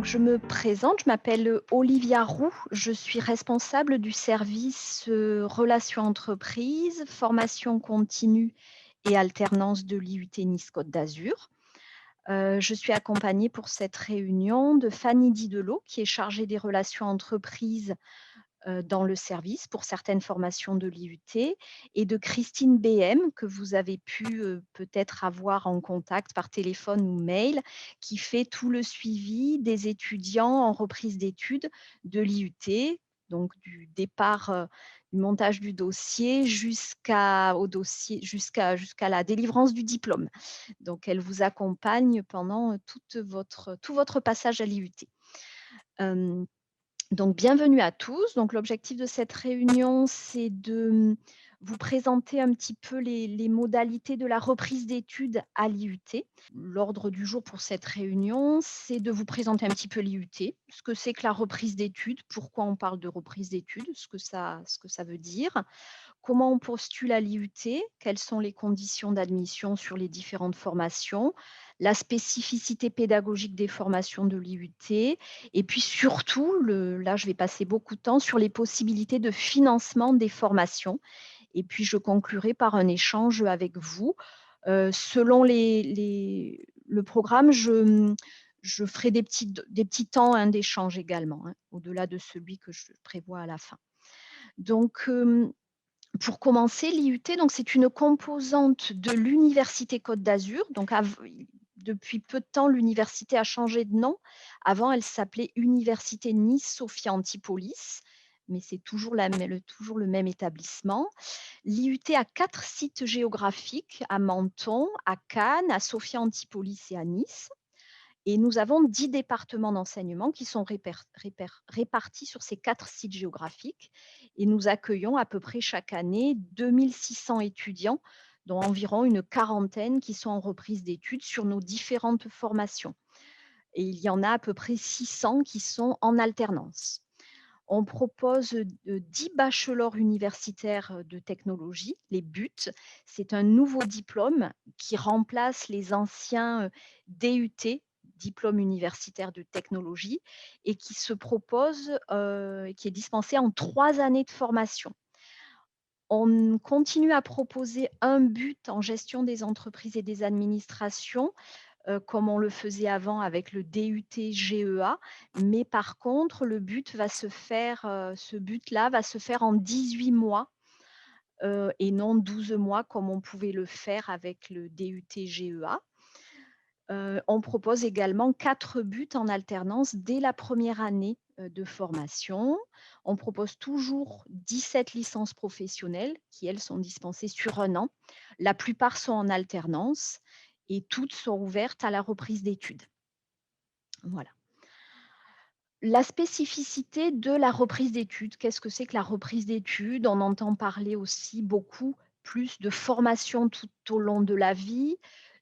Donc je me présente, je m'appelle Olivia Roux, je suis responsable du service, relations entreprises, formation continue et alternance de l'IUT Nice Côte d'Azur. Je suis accompagnée pour cette réunion de Fanny Didelot, qui est chargée des relations entreprises dans le service pour certaines formations de l'IUT, et de Christine BM, que vous avez pu peut-être avoir en contact par téléphone ou mail, qui fait tout le suivi des étudiants en reprise d'études de l'IUT, donc du départ, du montage du dossier jusqu'à la délivrance du diplôme. Donc elle vous accompagne pendant tout votre passage à l'IUT. Donc, bienvenue à tous. Donc, l'objectif de cette réunion, c'est de vous présenter un petit peu les modalités de la reprise d'études à l'IUT. L'ordre du jour pour cette réunion, c'est de vous présenter un petit peu l'IUT, ce que c'est que la reprise d'études, pourquoi on parle de reprise d'études, ce que ça veut dire, comment on postule à l'IUT, quelles sont les conditions d'admission sur les différentes formations, la spécificité pédagogique des formations de l'IUT, et puis surtout, là je vais passer beaucoup de temps sur les possibilités de financement des formations. Et puis je conclurai par un échange avec vous. Selon le programme, je ferai des petits temps d'échange également, au-delà de celui que je prévois à la fin. Donc, pour commencer, l'IUT, c'est une composante de l'Université Côte d'Azur. Donc, depuis peu de temps, l'université a changé de nom. Avant, elle s'appelait Université Nice-Sophia Antipolis, mais c'est toujours le même établissement. L'IUT a 4 sites géographiques, à Menton, à Cannes, à Sophia Antipolis et à Nice. Et nous avons 10 départements d'enseignement qui sont répartis sur ces 4 sites géographiques. Et nous accueillons à peu près chaque année 2600 étudiants, dont environ une quarantaine qui sont en reprise d'études sur nos différentes formations. Et il y en a à peu près 600 qui sont en alternance. On propose 10 bachelors universitaires de technologie, les BUT. C'est un nouveau diplôme qui remplace les anciens DUT, diplôme universitaire de technologie, et qui se propose, qui est dispensé en 3 années de formation. On continue à proposer un BUT en gestion des entreprises et des administrations, comme on le faisait avant avec le DUT-GEA. Mais par contre, ce but-là va se faire en 18 mois et non 12 mois comme on pouvait le faire avec le DUT-GEA. On propose également 4 buts en alternance dès la première année de formation. On propose toujours 17 licences professionnelles qui, elles, sont dispensées sur un an. La plupart sont en alternance et toutes sont ouvertes à la reprise d'études. Voilà. La spécificité de la reprise d'études, qu'est-ce que c'est que la reprise d'études? On entend parler aussi beaucoup plus de formation tout au long de la vie,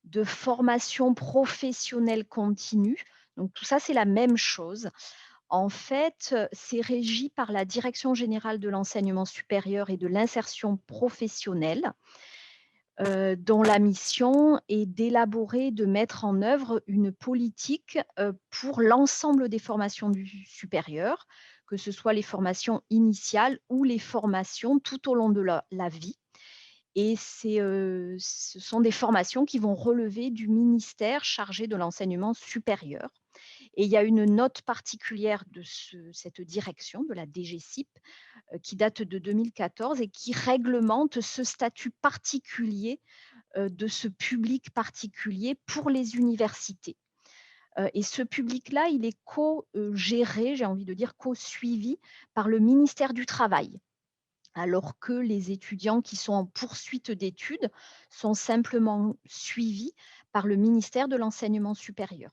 de formation professionnelle continue. Donc tout ça, c'est la même chose. En fait, c'est régi par la Direction générale de l'enseignement supérieur et de l'insertion professionnelle, dont la mission est d'élaborer, de mettre en œuvre une politique pour l'ensemble des formations du supérieur, que ce soit les formations initiales ou les formations tout au long de la vie. Et ce sont des formations qui vont relever du ministère chargé de l'enseignement supérieur. Et il y a une note particulière de cette direction, de la DGCIP, qui date de 2014 et qui réglemente ce statut particulier de ce public particulier pour les universités. Et ce public-là, il est co-géré, j'ai envie de dire co-suivi par le ministère du Travail, alors que les étudiants qui sont en poursuite d'études sont simplement suivis par le ministère de l'Enseignement supérieur.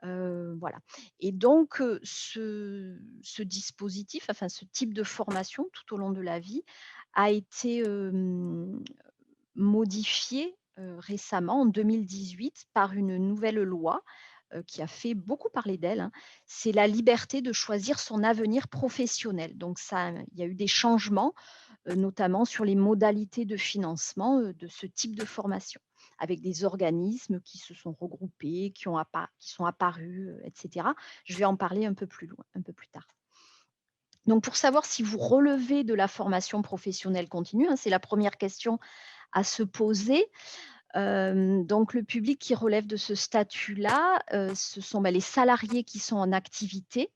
Voilà. Et donc, ce dispositif, enfin ce type de formation tout au long de la vie a été modifié récemment, en 2018, par une nouvelle loi qui a fait beaucoup parler d'elle, hein. C'est la liberté de choisir son avenir professionnel. Donc il y a eu des changements, notamment sur les modalités de financement de ce type de formation. avec des organismes qui se sont regroupés, qui sont apparus, et cetera. Je vais en parler un peu plus loin, un peu plus tard. Donc pour savoir si vous relevez de la formation professionnelle continue, hein, c'est la première question à se poser. Donc le public qui relève de ce statut-là, ce sont, bah, les salariés qui sont en activité,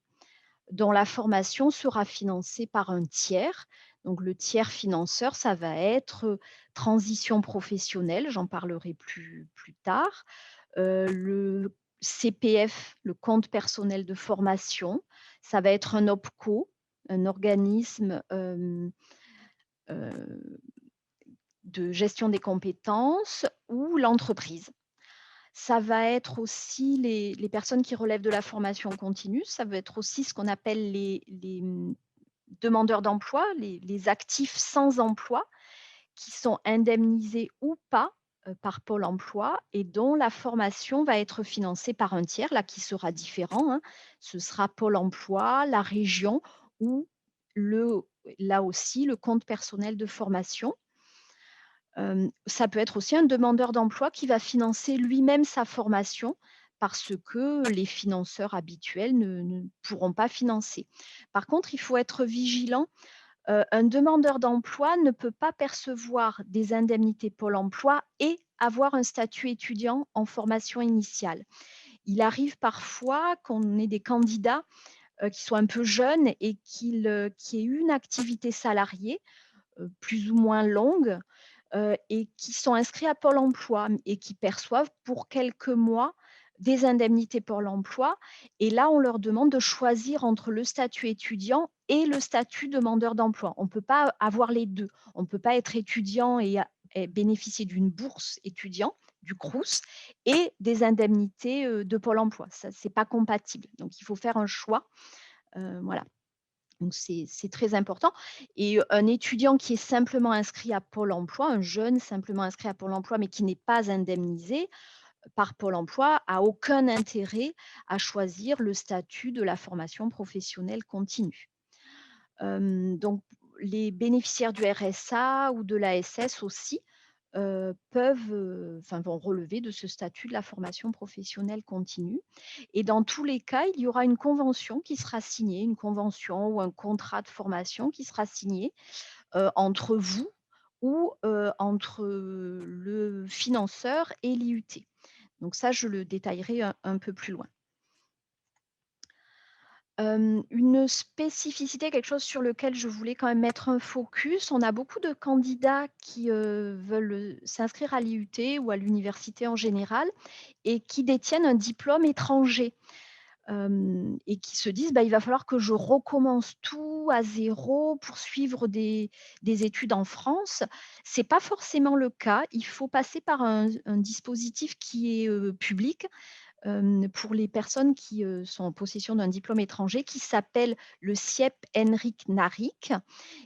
dont la formation sera financée par un tiers. Donc le tiers financeur, ça va être, transition professionnelle, j'en parlerai plus tard. Le CPF, le compte personnel de formation, ça va être un OPCO, un organisme, heu, de gestion des compétences ou l'entreprise. Ça va être aussi les personnes qui relèvent de la formation continue, ça va être aussi ce qu'on appelle les demandeurs d'emploi, les actifs sans emploi qui sont indemnisés ou pas, par Pôle emploi et dont la formation va être financée par un tiers, là qui sera différent, hein. Ce sera Pôle emploi, la région ou le là aussi le compte personnel de formation. Ça peut être aussi un demandeur d'emploi qui va financer lui-même sa formation parce que les financeurs habituels ne pourront pas financer. Par contre, il faut être vigilant, un demandeur d'emploi ne peut pas percevoir des indemnités Pôle emploi et avoir un statut étudiant en formation initiale. Il arrive parfois qu'on ait des candidats, qui soient un peu jeunes et qui aient eu une activité salariée, plus ou moins longue, et qui sont inscrits à Pôle emploi et qui perçoivent pour quelques mois des indemnités Pôle emploi et là, on leur demande de choisir entre le statut étudiant et le statut demandeur d'emploi. On ne peut pas avoir les 2. On ne peut pas être étudiant et bénéficier d'une bourse étudiant, du Crous et des indemnités, de Pôle emploi. Ça, c'est pas compatible. Donc il faut faire un choix, voilà. Donc c'est très important et un étudiant qui est simplement inscrit à Pôle emploi, un jeune simplement inscrit à Pôle emploi, mais qui n'est pas indemnisé par Pôle emploi, a aucun intérêt à choisir le statut de la formation professionnelle continue. Donc les bénéficiaires du RSA ou de l'ASS aussi, peuvent, enfin vont relever de ce statut de la formation professionnelle continue et dans tous les cas, il y aura une convention qui sera signée, une convention ou un contrat de formation qui sera signé, entre vous ou, entre, le financeur et l'IUT. Donc ça, je le détaillerai un peu plus loin. Une spécificité, quelque chose sur lequel je voulais quand même mettre un focus, on a beaucoup de candidats qui, veulent, s'inscrire à l'IUT ou à l'université en général et qui détiennent un diplôme étranger, et qui se disent: «Bah, il va falloir que je recommence tout à zéro pour suivre des études en France». C'est pas forcément le cas. Il faut passer par un dispositif qui est, public, pour les personnes qui, sont en possession d'un diplôme étranger qui s'appelle le CIEP Enric Naric,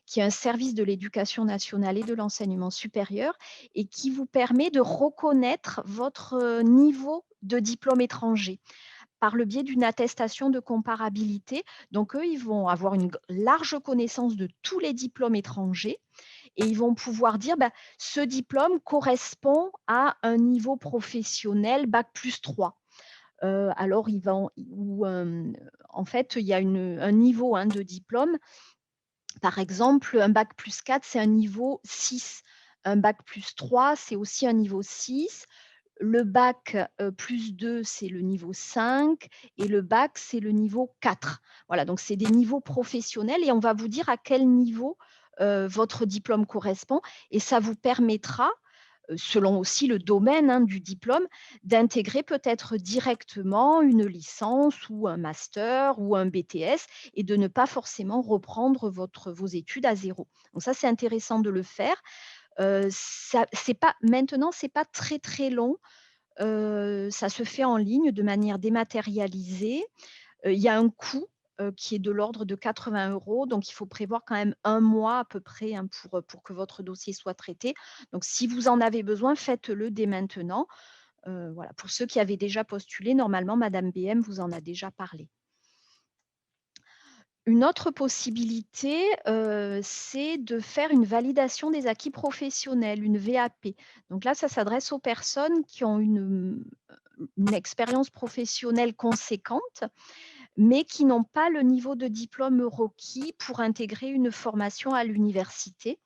qui est un service de l'éducation nationale et de l'enseignement supérieur et qui vous permet de reconnaître votre, niveau de diplôme étranger par le biais d'une attestation de comparabilité. Donc eux, ils vont avoir une large connaissance de tous les diplômes étrangers et ils vont pouvoir dire: «Bah, ce diplôme correspond à un niveau professionnel bac+3». Alors ils vont ou en fait, il y a un niveau, hein, de diplôme. Par exemple, un bac+4, c'est un niveau 6. Un bac+3, c'est aussi un niveau 6. Le bac, +2, c'est le niveau 5 et le bac, c'est le niveau 4. Voilà, donc c'est des niveaux professionnels et on va vous dire à quel niveau, votre diplôme correspond et ça vous permettra, selon aussi le domaine, hein, du diplôme, d'intégrer peut-être directement une licence ou un master ou un BTS et de ne pas forcément reprendre vos études à zéro. Donc ça, c'est intéressant de le faire. Ça c'est pas maintenant, c'est pas très, très long. Ça se fait en ligne de manière dématérialisée. Il y a un coût, qui est de l'ordre de 80 €, donc il faut prévoir quand même 1 mois à peu près, hein, pour que votre dossier soit traité. Donc si vous en avez besoin, faites-le dès maintenant. Voilà, pour ceux qui avaient déjà postulé, normalement madame BM vous en a déjà parlé. Une autre possibilité, c'est de faire une validation des acquis professionnels, une VAP. Donc là, ça s'adresse aux personnes qui ont une expérience professionnelle conséquente, mais qui n'ont pas le niveau de diplôme requis pour intégrer une formation à l'université.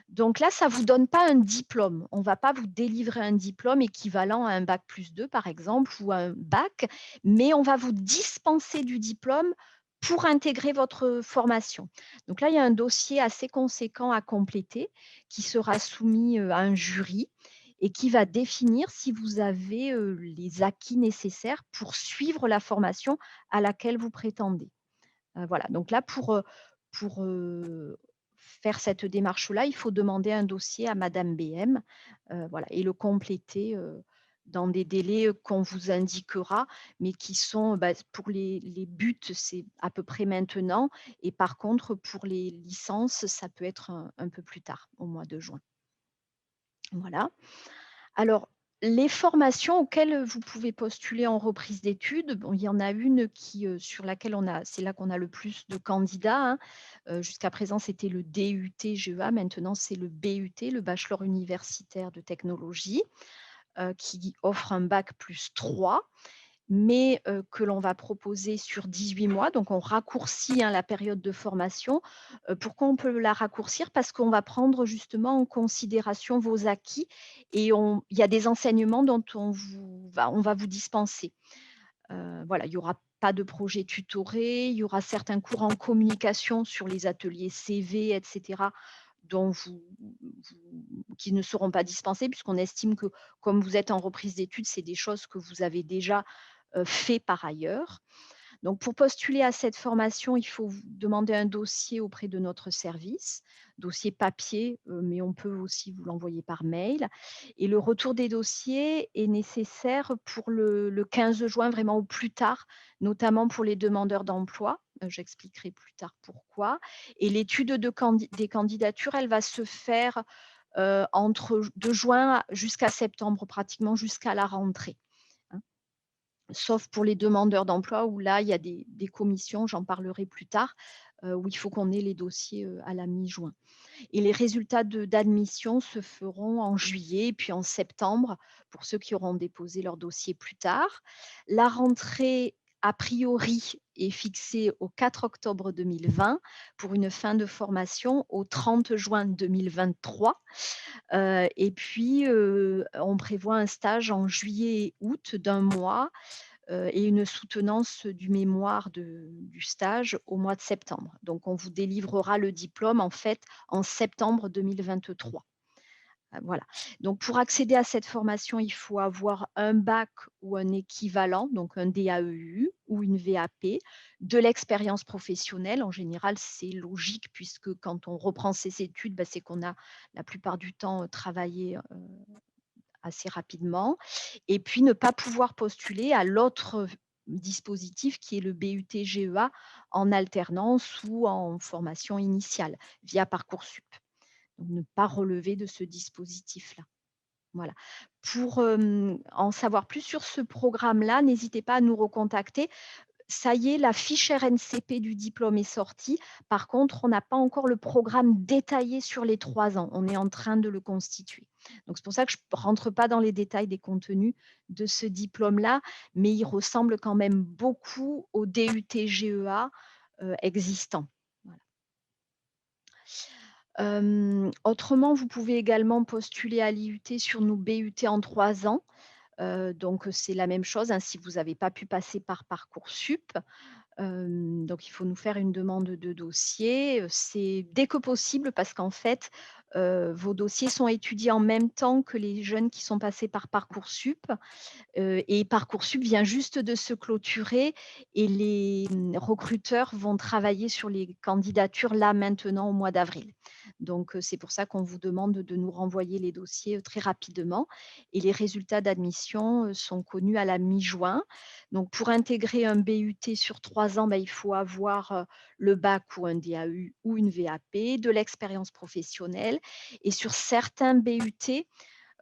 Donc là, ça ne vous donne pas un diplôme. On ne va pas vous délivrer un diplôme équivalent à un bac+2 par exemple ou à un bac, mais on va vous dispenser du diplôme pour intégrer votre formation. Donc là, il y a un dossier assez conséquent à compléter qui sera soumis, à un jury et qui va définir si vous avez, les acquis nécessaires pour suivre la formation à laquelle vous prétendez. Voilà, donc là pour faire cette démarche-là, il faut demander un dossier à madame BM, voilà et le compléter, dans des délais, qu'on vous indiquera, mais qui sont, pour les buts, c'est à peu près maintenant et par contre pour les licences, ça peut être un peu plus tard, au mois de juin. Voilà. Alors, les formations auxquelles vous pouvez postuler en reprise d'études, bon, il y en a une qui, sur laquelle c'est là qu'on a le plus de candidats, hein. Jusqu'à présent, c'était le DUT-GEA, maintenant c'est le BUT, le bachelor universitaire de technologie, qui offre un bac+3 mais que l'on va proposer sur 18 mois. Donc on raccourcit, hein, la période de formation. Pourquoi on peut la raccourcir? Parce qu'on va prendre justement en considération vos acquis et il y a des enseignements dont on va vous dispenser. Voilà, il y aura pas de projet tutoré, il y aura certains cours en communication sur les ateliers CV et cetera, dont qui ne seront pas dispensés puisqu'on estime que comme vous êtes en reprise d'études, c'est des choses que vous avez déjà, fait par ailleurs. Donc pour postuler à cette formation, il faut vous demander un dossier auprès de notre service, dossier papier, mais on peut aussi vous l'envoyer par mail et le retour des dossiers est nécessaire pour le 15 juin, vraiment au plus tard, notamment pour les demandeurs d'emploi. J'expliquerai plus tard pourquoi et l'étude des candidatures, elle va se faire, de juin jusqu'à septembre, pratiquement jusqu'à la rentrée, hein. Sauf pour les demandeurs d'emploi où là, il y a des commissions, j'en parlerai plus tard, où il faut qu'on ait les dossiers, à la mi-juin et les résultats d'admission se feront en juillet et puis en septembre pour ceux qui auront déposé leur dossier plus tard. La rentrée, a priori, est fixée au 4 octobre 2020 pour une fin de formation au 30 juin 2023, et puis, on prévoit un stage en juillet et août d'1 mois et une soutenance du mémoire du stage au mois de septembre. Donc on vous délivrera le diplôme en fait en septembre 2023. Voilà. Donc pour accéder à cette formation, il faut avoir un bac ou un équivalent, donc un DAEU ou une VAP, de l'expérience professionnelle. En général, c'est logique puisque quand on reprend ses études, c'est qu'on a la plupart du temps, travaillé, assez rapidement et puis ne pas pouvoir postuler à l'autre dispositif qui est le BUT-GEA en alternance ou en formation initiale via Parcoursup. Donc ne pas relever de ce dispositif-là. Voilà. Pour, en savoir plus sur ce programme-là, n'hésitez pas à nous recontacter. Ça y est, la fiche RNCP du diplôme est sortie. Par contre, on n'a pas encore le programme détaillé sur les 3 ans. On est en train de le constituer. Donc c'est pour ça que je ne rentre pas dans les détails des contenus de ce diplôme-là, mais il ressemble quand même beaucoup au DUT-GEA, existant. Voilà. Autrement, vous pouvez également postuler à l'IUT sur nos BUT en 3 ans. Donc c'est la même chose, hein, si vous n'avez pas pu passer par Parcoursup. Donc il faut nous faire une demande de dossier, c'est dès que possible parce qu'en fait, vos dossiers sont étudiés en même temps que les jeunes qui sont passés par Parcoursup, et Parcoursup vient juste de se clôturer et les, recruteurs vont travailler sur les candidatures là maintenant au mois d'avril. Donc c'est pour ça qu'on vous demande de nous renvoyer les dossiers, très rapidement et les résultats d'admission, sont connus à la mi-juin. Donc pour intégrer un BUT sur 3 ans, il faut avoir, le bac ou un DAU ou une VAP, de l'expérience professionnelle et sur certains BUT,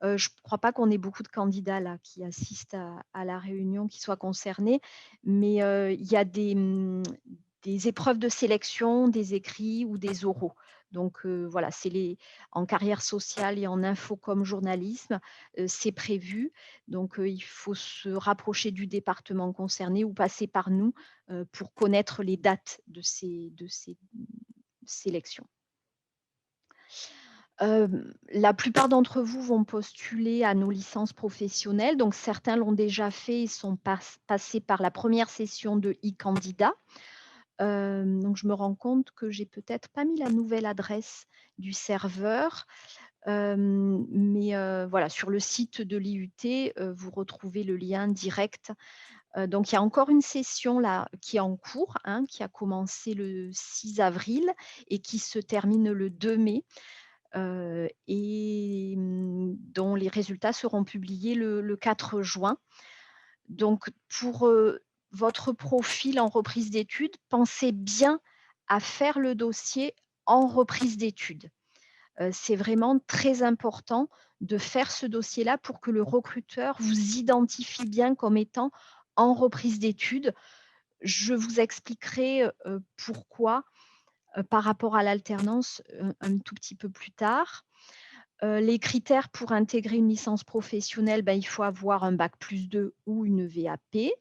je ne crois pas qu'on ait beaucoup de candidats là qui assistent à la réunion qui soient concernés, mais il y a des épreuves de sélection, des écrits ou des oraux. Donc voilà, c'est les en carrière sociale et en info comme journalisme, c'est prévu. Donc il faut se rapprocher du département concerné ou passer par nous, pour connaître les dates de ces sélections. La plupart d'entre vous vont postuler à nos licences professionnelles, donc certains l'ont déjà fait et sont passés par la première session de e-candidat. Donc je me rends compte que j'ai peut-être pas mis la nouvelle adresse du serveur, mais voilà, sur le site de l'IUT, vous retrouvez le lien direct. Donc il y a encore une session là qui est en cours, hein, qui a commencé le 6 avril et qui se termine le 2 mai. Dont les résultats seront publiés le 4 juin. Donc pour, votre profil en reprise d'études, pensez bien à faire le dossier en reprise d'études. C'est vraiment très important de faire ce dossier-là pour que le recruteur vous identifie bien comme étant en reprise d'études. Je vous expliquerai, pourquoi, par rapport à l'alternance, un tout petit peu plus tard. Les critères pour intégrer une licence professionnelle, ben, il faut avoir un bac+2 ou une VAP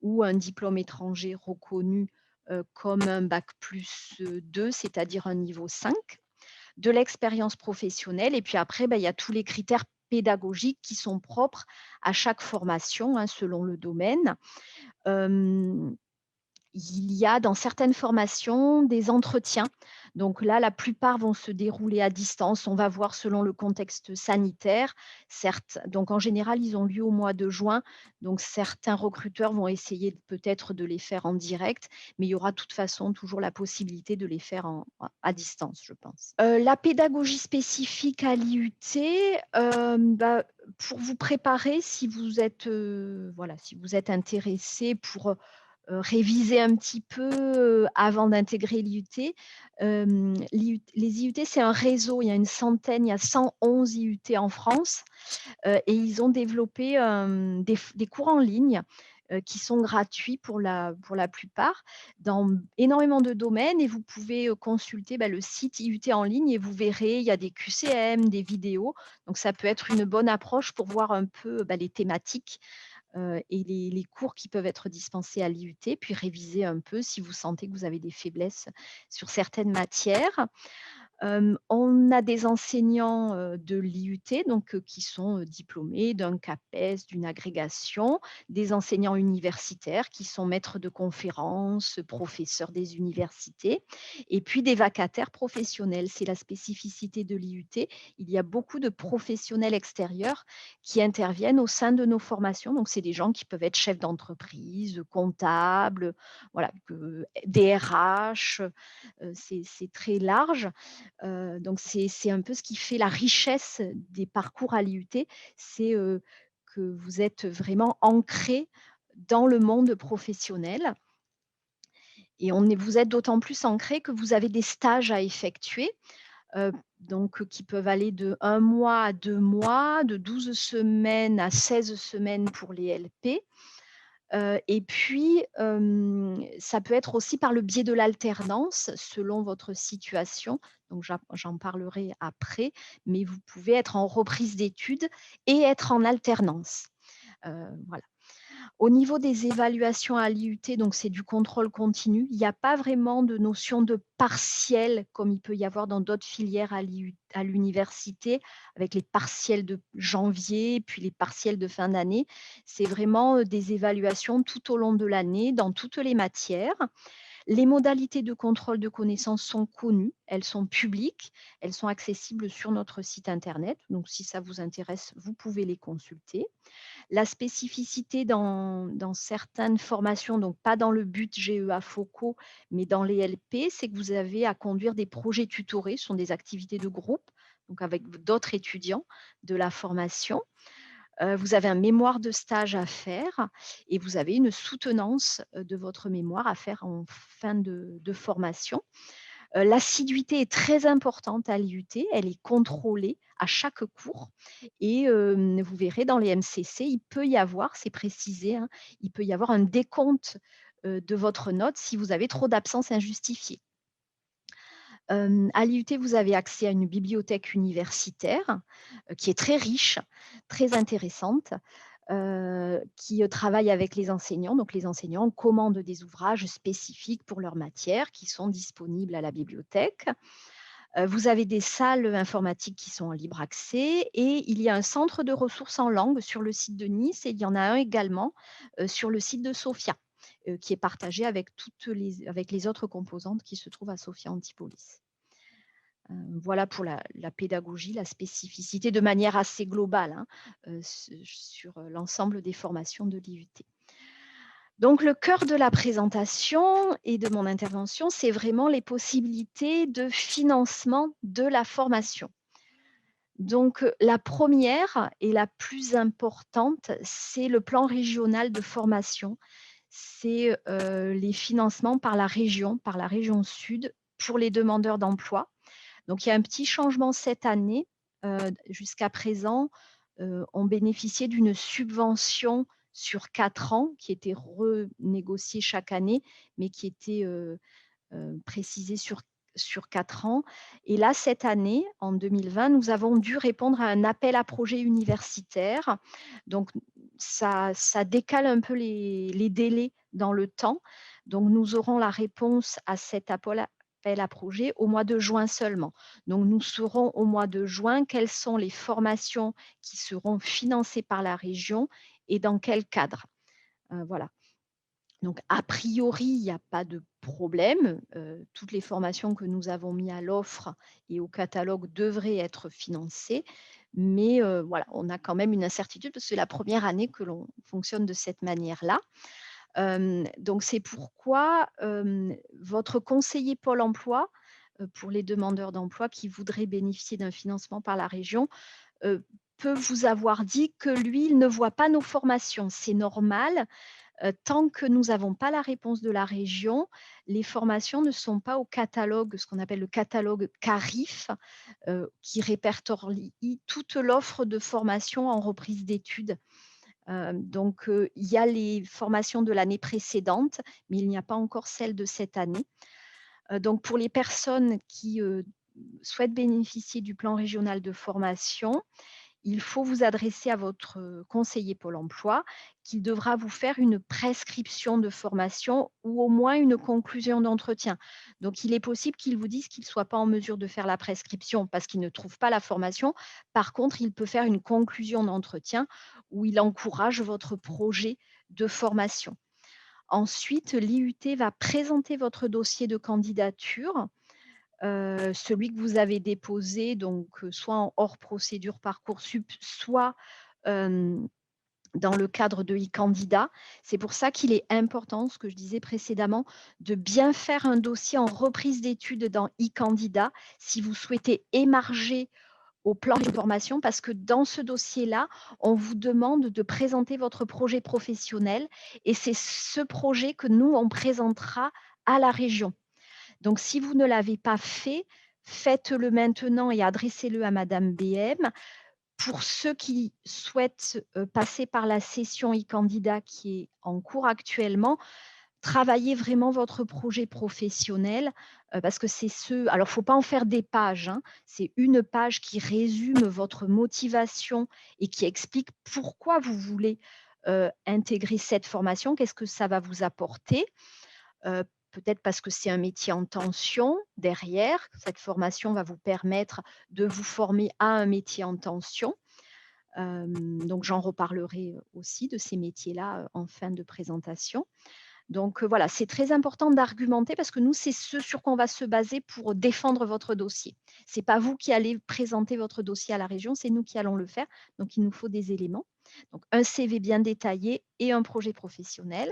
ou un diplôme étranger reconnu, comme un bac+2, c'est-à-dire un niveau 5, de l'expérience professionnelle et puis après, ben, il y a tous les critères pédagogiques qui sont propres à chaque formation, hein, selon le domaine. Hem Il y a dans certaines formations des entretiens. Donc là, la plupart vont se dérouler à distance. On va voir selon le contexte sanitaire, certes. Donc en général, ils ont lieu au mois de juin. Donc certains recruteurs vont essayer peut-être de les faire en direct, mais il y aura de toute façon toujours la possibilité de les faire à distance, je pense. La pédagogie spécifique à l'IUT, bah, pour vous préparer, si vous êtes, voilà, si vous êtes intéressé pour, réviser un petit peu, avant d'intégrer l'IUT. Les IUT, c'est un réseau, il y a une centaine, il y a 111 IUT en France, et ils ont développé, des cours en ligne, qui sont gratuits pour la plupart, dans énormément de domaines et vous pouvez, consulter, bah, le site IUT en ligne et vous verrez, il y a des QCM, des vidéos, donc ça peut être une bonne approche pour voir un peu, bah, les thématiques, et les cours qui peuvent être dispensés à l'IUT, puis réviser un peu si vous sentez que vous avez des faiblesses sur certaines matières. On a des enseignants, de l'IUT donc qui sont, diplômés d'un CAPES, d'une agrégation, des enseignants universitaires qui sont maîtres de conférences, professeurs des universités et puis des vacataires professionnels. C'est la spécificité de l'IUT. Il y a beaucoup de professionnels extérieurs qui interviennent au sein de nos formations. Donc c'est des gens qui peuvent être chefs d'entreprise, comptables, voilà, DRH, c'est très large. Donc c'est un peu ce qui fait la richesse des parcours à l'IUT, c'est, que vous êtes vraiment ancrés dans le monde professionnel et vous êtes d'autant plus ancrés que vous avez des stages à effectuer, donc qui peuvent aller de 1 mois à 2 mois, de 12 semaines à 16 semaines pour les LP. Et puis, ça peut être aussi par le biais de l'alternance selon votre situation, donc j'en parlerai après, mais vous pouvez être en reprise d'études et être en alternance. Voilà. Au niveau des évaluations à l'IUT, donc c'est du contrôle continu. Il n'y a pas vraiment de notion de partiel comme il peut y avoir dans d'autres filières à l'université, avec les partiels de janvier, puis les partiels de fin d'année. C'est vraiment, des évaluations tout au long de l'année dans toutes les matières. Les modalités de contrôle de connaissances sont connues, elles sont publiques, elles sont accessibles sur notre site internet. Donc si ça vous intéresse, vous pouvez les consulter. La spécificité dans certaines formations, donc pas dans le but GEA FOCO, mais dans les LP, c'est que vous avez à conduire des projets tutorés, ce sont des activités de groupe, donc avec d'autres étudiants de la formation. Vous avez un mémoire de stage à faire et vous avez une soutenance, de votre mémoire à faire en fin de formation. L'assiduité est très importante à l'IUT, elle est contrôlée à chaque cours et vous verrez dans les MCC, il peut y avoir, c'est précisé, hein, il peut y avoir un décompte, de votre note si vous avez trop d'absences injustifiées. À l'IUT, vous avez accès à une bibliothèque universitaire, qui est très riche, très intéressante, qui, travaille avec les enseignants. Donc les enseignants commandent des ouvrages spécifiques pour leur matière qui sont disponibles à la bibliothèque. Vous avez des salles informatiques qui sont en libre accès et il y a un centre de ressources en langue sur le site de Nice et il y en a un également, sur le site de Sofia, qui est partagé avec les autres composantes qui se trouvent à Sofia Antipolis. Voilà pour la pédagogie, la spécificité de manière assez globale, hein, sur l'ensemble des formations de l'IUT. Donc le cœur de la présentation et de mon intervention, c'est vraiment les possibilités de financement de la formation. Donc la première et la plus importante, c'est le plan régional de formation. C'est, les financements par la région sud pour les demandeurs d'emploi. Donc il y a un petit changement cette année. Jusqu'à présent, on bénéficiait d'une subvention sur 4 ans qui était renégociée chaque année, mais qui était, précisée sur 4 ans. Et là, cette année, en 2020, nous avons dû répondre à un appel à projet universitaire. Donc ça décale un peu les délais dans le temps. Donc nous aurons la réponse à cet appel à projet au mois de juin seulement. Donc nous saurons au mois de juin quelles sont les formations qui seront financées par la région et dans quel cadre. Voilà. Donc a priori, il n'y a pas de problème. Toutes les formations que nous avons mis à l'offre et au catalogue devraient être financées. Mais voilà, on a quand même une incertitude parce que c'est la première année que l'on fonctionne de cette manière-là. Donc c'est pourquoi, votre conseiller Pôle emploi, pour les demandeurs d'emploi qui voudraient bénéficier d'un financement par la région, peut vous avoir dit que lui, il ne voit pas nos formations. C'est normal, tant que nous n'avons pas la réponse de la région, les formations ne sont pas au catalogue, ce qu'on appelle le catalogue CARIF, qui répertorie toute l'offre de formation en reprise d'études. Donc, il y a les formations de l'année précédente, mais il n'y a pas encore celles de cette année. Donc pour les personnes qui, souhaitent bénéficier du plan régional de formation, il faut vous adresser à votre conseiller Pôle emploi qui devra vous faire une prescription de formation ou au moins une conclusion d'entretien. Donc, il est possible qu'il vous dise qu'il ne soit pas en mesure de faire la prescription parce qu'il ne trouve pas la formation. Par contre, il peut faire une conclusion d'entretien où il encourage votre projet de formation. Ensuite, l'IUT va présenter votre dossier de candidature, celui que vous avez déposé, donc soit en hors procédure Parcoursup, soit dans le cadre de e-candidat. C'est pour ça qu'il est important, ce que je disais précédemment, de bien faire un dossier en reprise d'études dans e-candidat si vous souhaitez émarger au plan de formation, parce que dans ce dossier-là, on vous demande de présenter votre projet professionnel et c'est ce projet que nous, on présentera à la région. Donc, si vous ne l'avez pas fait, faites-le maintenant et adressez-le à Madame BM. Pour ceux qui souhaitent passer par la session e-candidat qui est en cours actuellement, travaillez vraiment votre projet professionnel parce que c'est ce. Alors, il ne faut pas en faire des pages, hein, c'est une page qui résume votre motivation et qui explique pourquoi vous voulez intégrer cette formation, qu'est-ce que ça va vous apporter. Peut-être parce que c'est un métier en tension derrière. Cette formation va vous permettre de vous former à un métier en tension. Donc j'en reparlerai aussi de ces métiers-là en fin de présentation. Donc voilà, c'est très important d'argumenter parce que nous, c'est ce sur quoi on va se baser pour défendre votre dossier. Ce n'est pas vous qui allez présenter votre dossier à la région, c'est nous qui allons le faire. Donc il nous faut des éléments. Donc un CV bien détaillé et un projet professionnel.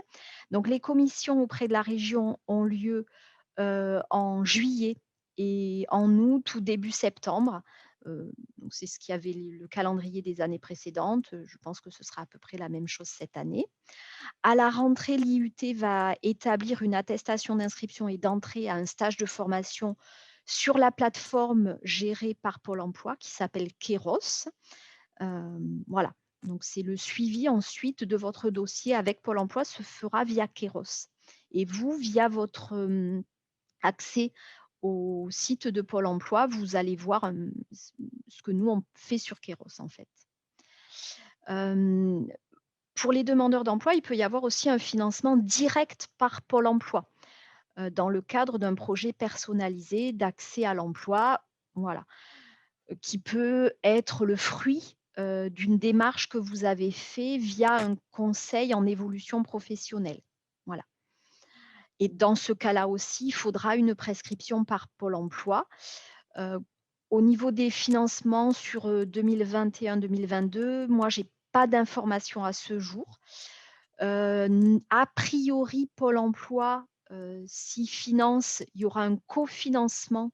Donc les commissions auprès de la région ont lieu en juillet et en août ou début septembre. Donc c'est ce qui avait le calendrier des années précédentes. Je pense que ce sera à peu près la même chose cette année. À la rentrée, l'IUT va établir une attestation d'inscription et d'entrée à un stage de formation sur la plateforme gérée par Pôle emploi qui s'appelle Keros. Voilà, donc c'est le suivi ensuite de votre dossier avec Pôle emploi se fera via Keros. Et vous, via votre, accès au site de Pôle emploi, vous allez voir, ce que nous on fait sur Keros, en fait. Hem, pour les demandeurs d'emploi, il peut y avoir aussi un financement direct par Pôle emploi, dans le cadre d'un projet personnalisé d'accès à l'emploi, voilà, qui peut être le fruit, d'une démarche que vous avez fait via un conseil en évolution professionnelle. Voilà. Et dans ce cas-là aussi, il faudra une prescription par Pôle emploi. Heu, au niveau des financements sur, 2021-2022, moi, j'ai pas d'informations à ce jour. A priori, Pôle emploi, s'il finance, il y aura un cofinancement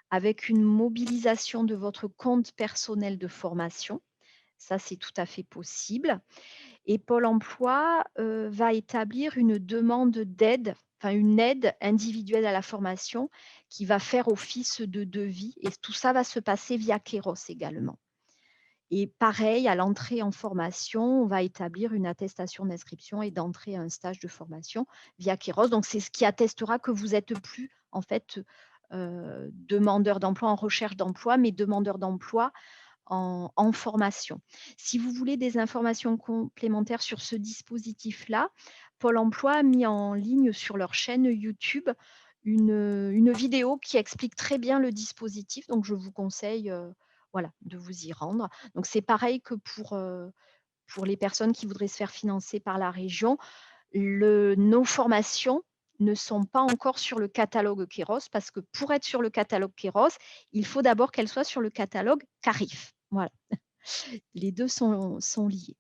avec une mobilisation de votre compte personnel de formation. Ça, c'est tout à fait possible. Et Pôle emploi, va établir une demande d'aide, enfin une aide individuelle à la formation qui va faire office de devis et tout ça va se passer via Keros également. Et pareil, à l'entrée en formation, on va établir une attestation d'inscription et d'entrée à un stage de formation via Keros. Donc c'est ce qui attestera que vous êtes plus en fait, demandeur d'emploi en recherche d'emploi, mais demandeur d'emploi en formation. Si vous voulez des informations complémentaires sur ce dispositif-là, Pôle emploi a mis en ligne sur leur chaîne YouTube une vidéo qui explique très bien le dispositif, donc je vous conseille, voilà, de vous y rendre. Donc c'est pareil que pour les personnes qui voudraient se faire financer par la région. Nos formations ne sont pas encore sur le catalogue Keros parce que pour être sur le catalogue Keros, il faut d'abord qu'elles soient sur le catalogue Carif. Voilà, les 2 sont liés.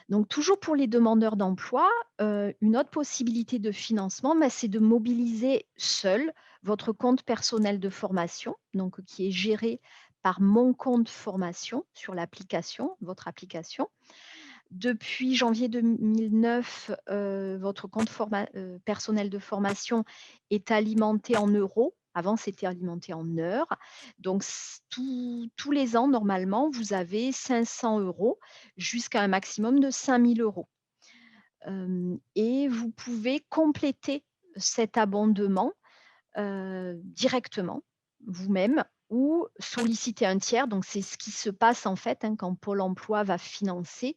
Donc toujours pour les demandeurs d'emploi, une autre possibilité de financement, bah, c'est de mobiliser seul votre compte personnel de formation, donc qui est géré par Mon compte formation sur l'application, votre application. Depuis janvier 2009, votre compte personnel de formation est alimenté en euros. Avant, c'était alimenté en heures. Donc tous les ans, normalement, vous avez 500 € jusqu'à un maximum de 5 000 €. Et vous pouvez compléter cet abondement, directement, vous-même ou solliciter un tiers. Donc c'est ce qui se passe en fait, hein, quand Pôle emploi va financer,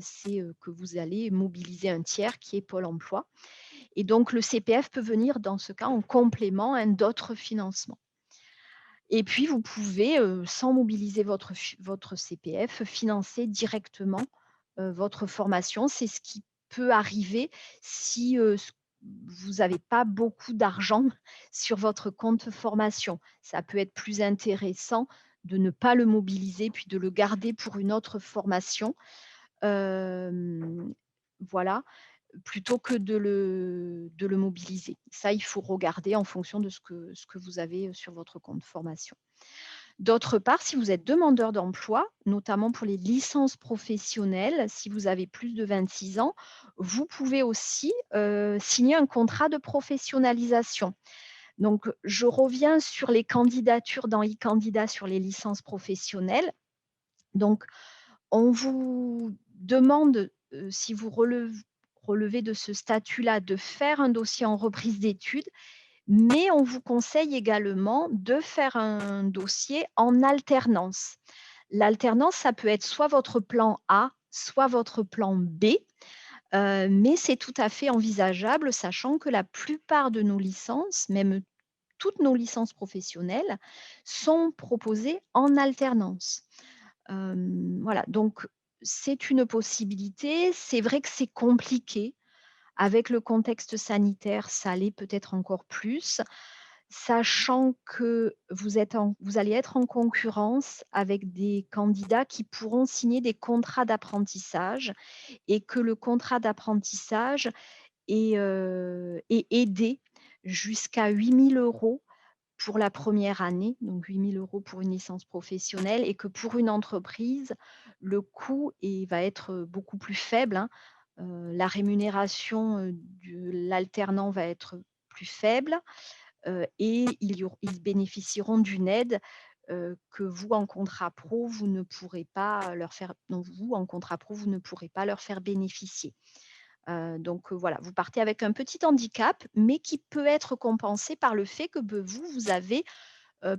c'est, que vous allez mobiliser un tiers qui est Pôle emploi et donc le CPF peut venir dans ce cas en complément, hein, d'autres financements et puis vous pouvez, sans mobiliser votre CPF, financer directement, votre formation. C'est ce qui peut arriver si, vous n'avez pas beaucoup d'argent sur votre compte formation. Ça peut être plus intéressant de ne pas le mobiliser, puis de le garder pour une autre formation. Voilà, plutôt que de le mobiliser. Ça, il faut regarder en fonction de ce que vous avez, sur votre compte formation. D'autre part, si vous êtes demandeur d'emploi, notamment pour les licences professionnelles, si vous avez plus de 26 ans, vous pouvez aussi, signer un contrat de professionnalisation. Donc, je reviens sur les candidatures dans e-candidat sur les licences professionnelles. Donc, on vous demande, si vous relevez de ce statut-là, de faire un dossier en reprise d'études, mais on vous conseille également de faire un dossier en alternance. L'alternance, ça peut être soit votre plan A, soit votre plan B, mais c'est tout à fait envisageable, sachant que la plupart de nos licences, même toutes nos licences professionnelles, sont proposées en alternance. Voilà, donc c'est une possibilité. C'est vrai que c'est compliqué. Avec le contexte sanitaire, ça l'est peut-être encore plus, sachant que vous allez être en concurrence avec des candidats qui pourront signer des contrats d'apprentissage et que le contrat d'apprentissage est aidé jusqu'à 8 000 € pour la première année, donc 8 000 € pour une licence professionnelle et que pour une entreprise, le coût va être beaucoup plus faible, hein. La rémunération, de l'alternant va être plus faible, et ils bénéficieront d'une aide, que vous en contrat pro, vous ne pourrez pas leur faire dont vous en contrat pro, vous ne pourrez pas leur faire bénéficier. Voilà, vous partez avec un petit handicap, mais qui peut être compensé par le fait que vous avez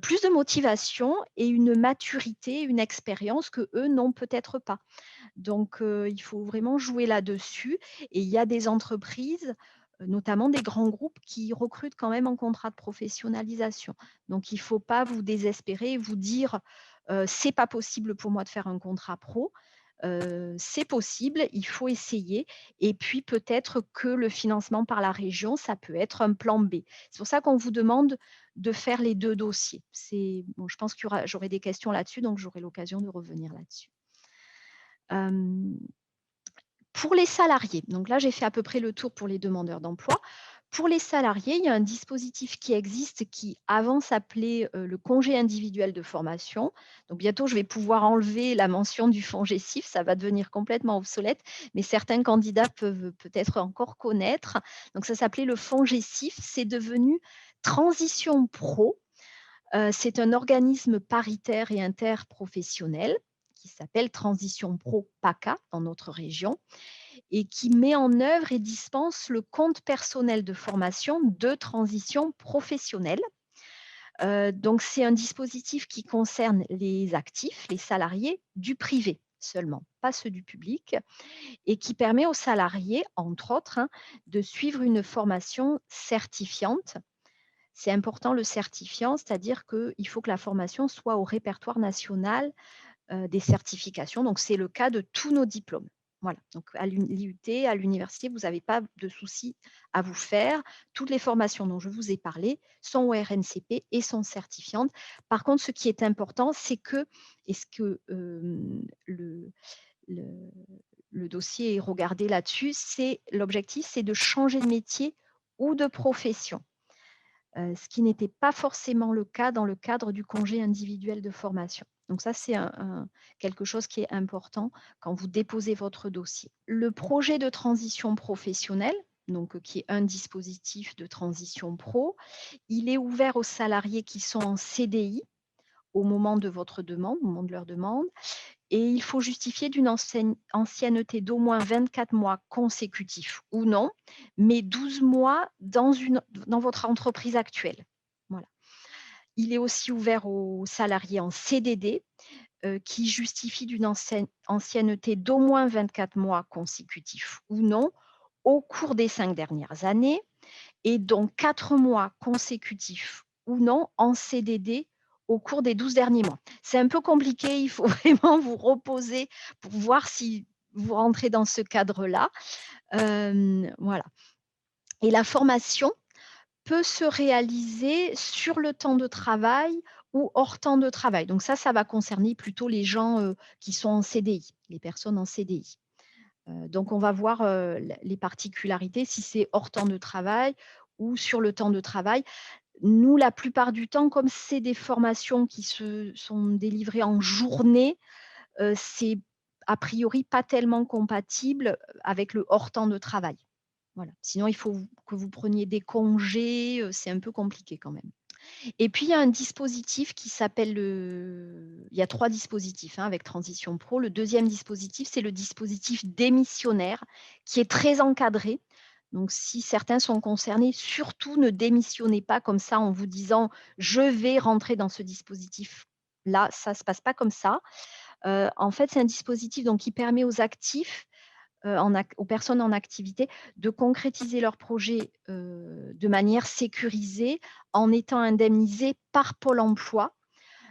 plus de motivation et une maturité, une expérience que eux n'ont peut-être pas. Il faut vraiment jouer là-dessus et il y a des entreprises, notamment des grands groupes qui recrutent quand même en contrat de professionnalisation. Donc il ne faut pas vous désespérer et vous dire: «C'est pas possible pour moi de faire un contrat pro». C'est possible, il faut essayer et puis peut-être que le financement par la région, ça peut être un plan B. C'est pour ça qu'on vous demande de faire les 2 dossiers. C'est bon, je pense j'aurai des questions là-dessus, donc j'aurai l'occasion de revenir là-dessus. Hem Pour les salariés, donc là, j'ai fait à peu près le tour pour les demandeurs d'emploi. Pour les salariés, il y a un dispositif qui existe qui, avant, s'appelait, le congé individuel de formation. Donc bientôt, je vais pouvoir enlever la mention du FONGECIF, ça va devenir complètement obsolète, mais certains candidats peuvent peut-être encore connaître. Donc ça s'appelait le FONGECIF, c'est devenu Transition Pro. C'est un organisme paritaire et interprofessionnel qui s'appelle Transition Pro PACA dans notre région et qui met en œuvre et dispense le compte personnel de formation de transition professionnelle. C'est un dispositif qui concerne les actifs, les salariés du privé seulement, pas ceux du public, et qui permet aux salariés, entre autres, hein, de suivre une formation certifiante. C'est important le certifiant, c'est-à-dire qu'il faut que la formation soit au répertoire national des certifications. Donc, c'est le cas de tous nos diplômes. Voilà, donc à l'IUT, à l'université, vous n'avez pas de souci à vous faire. Toutes les formations dont je vous ai parlé sont au RNCP et sont certifiantes. Par contre, ce qui est important, c'est que, et ce que le, le dossier est regardé là-dessus, c'est l'objectif, c'est de changer de métier ou de profession. Ce qui n'était pas forcément le cas dans le cadre du congé individuel de formation. Donc ça, c'est quelque chose qui est important quand vous déposez votre dossier. Le projet de transition professionnelle, donc qui est un dispositif de transition pro, il est ouvert aux salariés qui sont en CDI au moment de votre demande, au moment de leur demande, et il faut justifier d'une ancienneté d'au moins 24 mois consécutifs ou non, mais 12 mois dans votre entreprise actuelle. Voilà. Il est aussi ouvert aux salariés en CDD qui justifient d'une ancienneté d'au moins 24 mois consécutifs ou non au cours des 5 dernières années et dont 4 mois consécutifs ou non en CDD au cours des 12 derniers mois. C'est un peu compliqué, il faut vraiment vous reposer pour voir si vous rentrez dans ce cadre-là. Voilà. Et la formation peut se réaliser sur le temps de travail ou hors temps de travail. Donc ça va concerner plutôt les gens qui sont en CDI, les personnes en CDI. Donc on va voir les particularités, si c'est hors temps de travail ou sur le temps de travail. Nous, la plupart du temps, comme c'est des formations qui se sont délivrées en journée, c'est a priori pas tellement compatible avec le hors temps de travail. Voilà. Sinon, il faut que vous preniez des congés, c'est un peu compliqué quand même. Et puis, il y a un dispositif qui s'appelle il y a 3 dispositifs, hein, avec Transition Pro. Le deuxième dispositif, c'est le dispositif démissionnaire qui est très encadré. Donc si certains sont concernés, surtout ne démissionnez pas comme ça en vous disant: «Je vais rentrer dans ce dispositif-là». Ça ne se passe pas comme ça. En fait, c'est un dispositif donc qui permet aux actifs, aux personnes en activité de concrétiser leurs projets de manière sécurisée en étant indemnisés par Pôle emploi,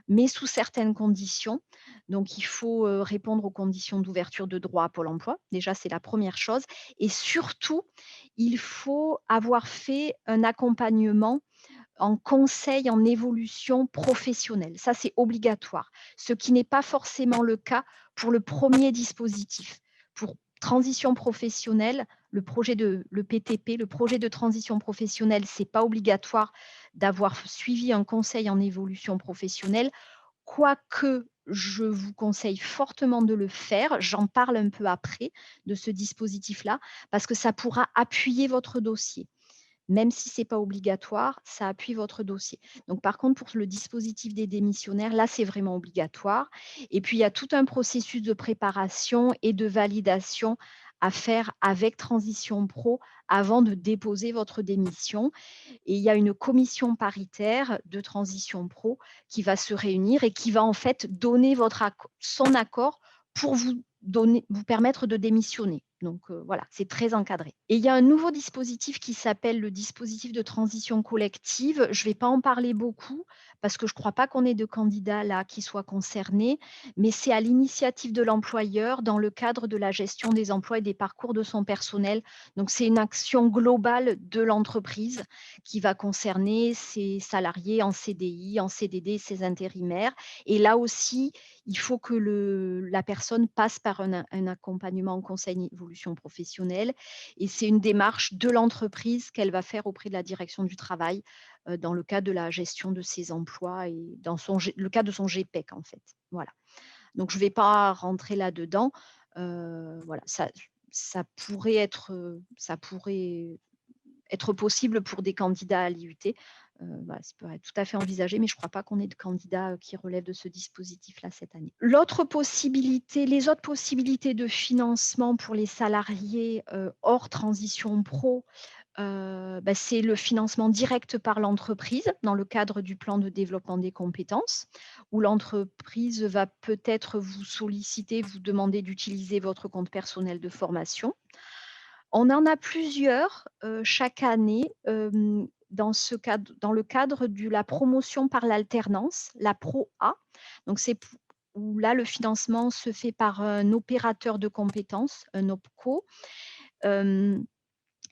mais sous certaines conditions. Donc, il faut répondre aux conditions d'ouverture de droit à Pôle emploi. Déjà, c'est la première chose. Et surtout, il faut avoir fait un accompagnement en conseil en évolution professionnelle. Ça, c'est obligatoire, ce qui n'est pas forcément le cas pour le premier dispositif. Pour transition professionnelle, le PTP, le projet de transition professionnelle, ce n'est pas obligatoire d'avoir suivi un conseil en évolution professionnelle, quoique je vous conseille fortement de le faire. J'en parle un peu après de ce dispositif-là, parce que ça pourra appuyer votre dossier. Même si ce n'est pas obligatoire, ça appuie votre dossier. Donc par contre, pour le dispositif des démissionnaires, là, c'est vraiment obligatoire. Et puis, il y a tout un processus de préparation et de validation à faire avec Transition Pro avant de déposer votre démission. Et il y a une commission paritaire de Transition Pro qui va se réunir et qui va en fait donner son accord pour vous permettre de démissionner. Donc voilà, c'est très encadré. Et il y a un nouveau dispositif qui s'appelle le dispositif de transition collective. Je ne vais pas en parler beaucoup parce que je ne crois pas qu'on ait de candidats là qui soient concernés, mais c'est à l'initiative de l'employeur dans le cadre de la gestion des emplois et des parcours de son personnel. Donc c'est une action globale de l'entreprise qui va concerner ses salariés en CDI, en CDD, ses intérimaires. Et là aussi, il faut que la personne passe par un accompagnement en conseil d'évolution professionnelle. Et c'est une démarche de l'entreprise qu'elle va faire auprès de la direction du travail dans le cadre de la gestion de ses emplois et dans le cadre de son GPEC, en fait. Voilà. Donc, je ne vais pas rentrer là-dedans. Voilà, ça pourrait être possible pour des candidats à l'IUT. Voilà, ça peut être tout à fait envisagé, mais je ne crois pas qu'on ait de candidats qui relèvent de ce dispositif-là cette année. Les autres possibilités de financement pour les salariés hors transition pro, c'est le financement direct par l'entreprise dans le cadre du plan de développement des compétences, où l'entreprise va peut-être vous solliciter, vous demander d'utiliser votre compte personnel de formation. On en a plusieurs chaque année dans le cadre de la promotion par l'alternance, la Pro A. Donc où là, le financement se fait par un opérateur de compétences, un OPCO.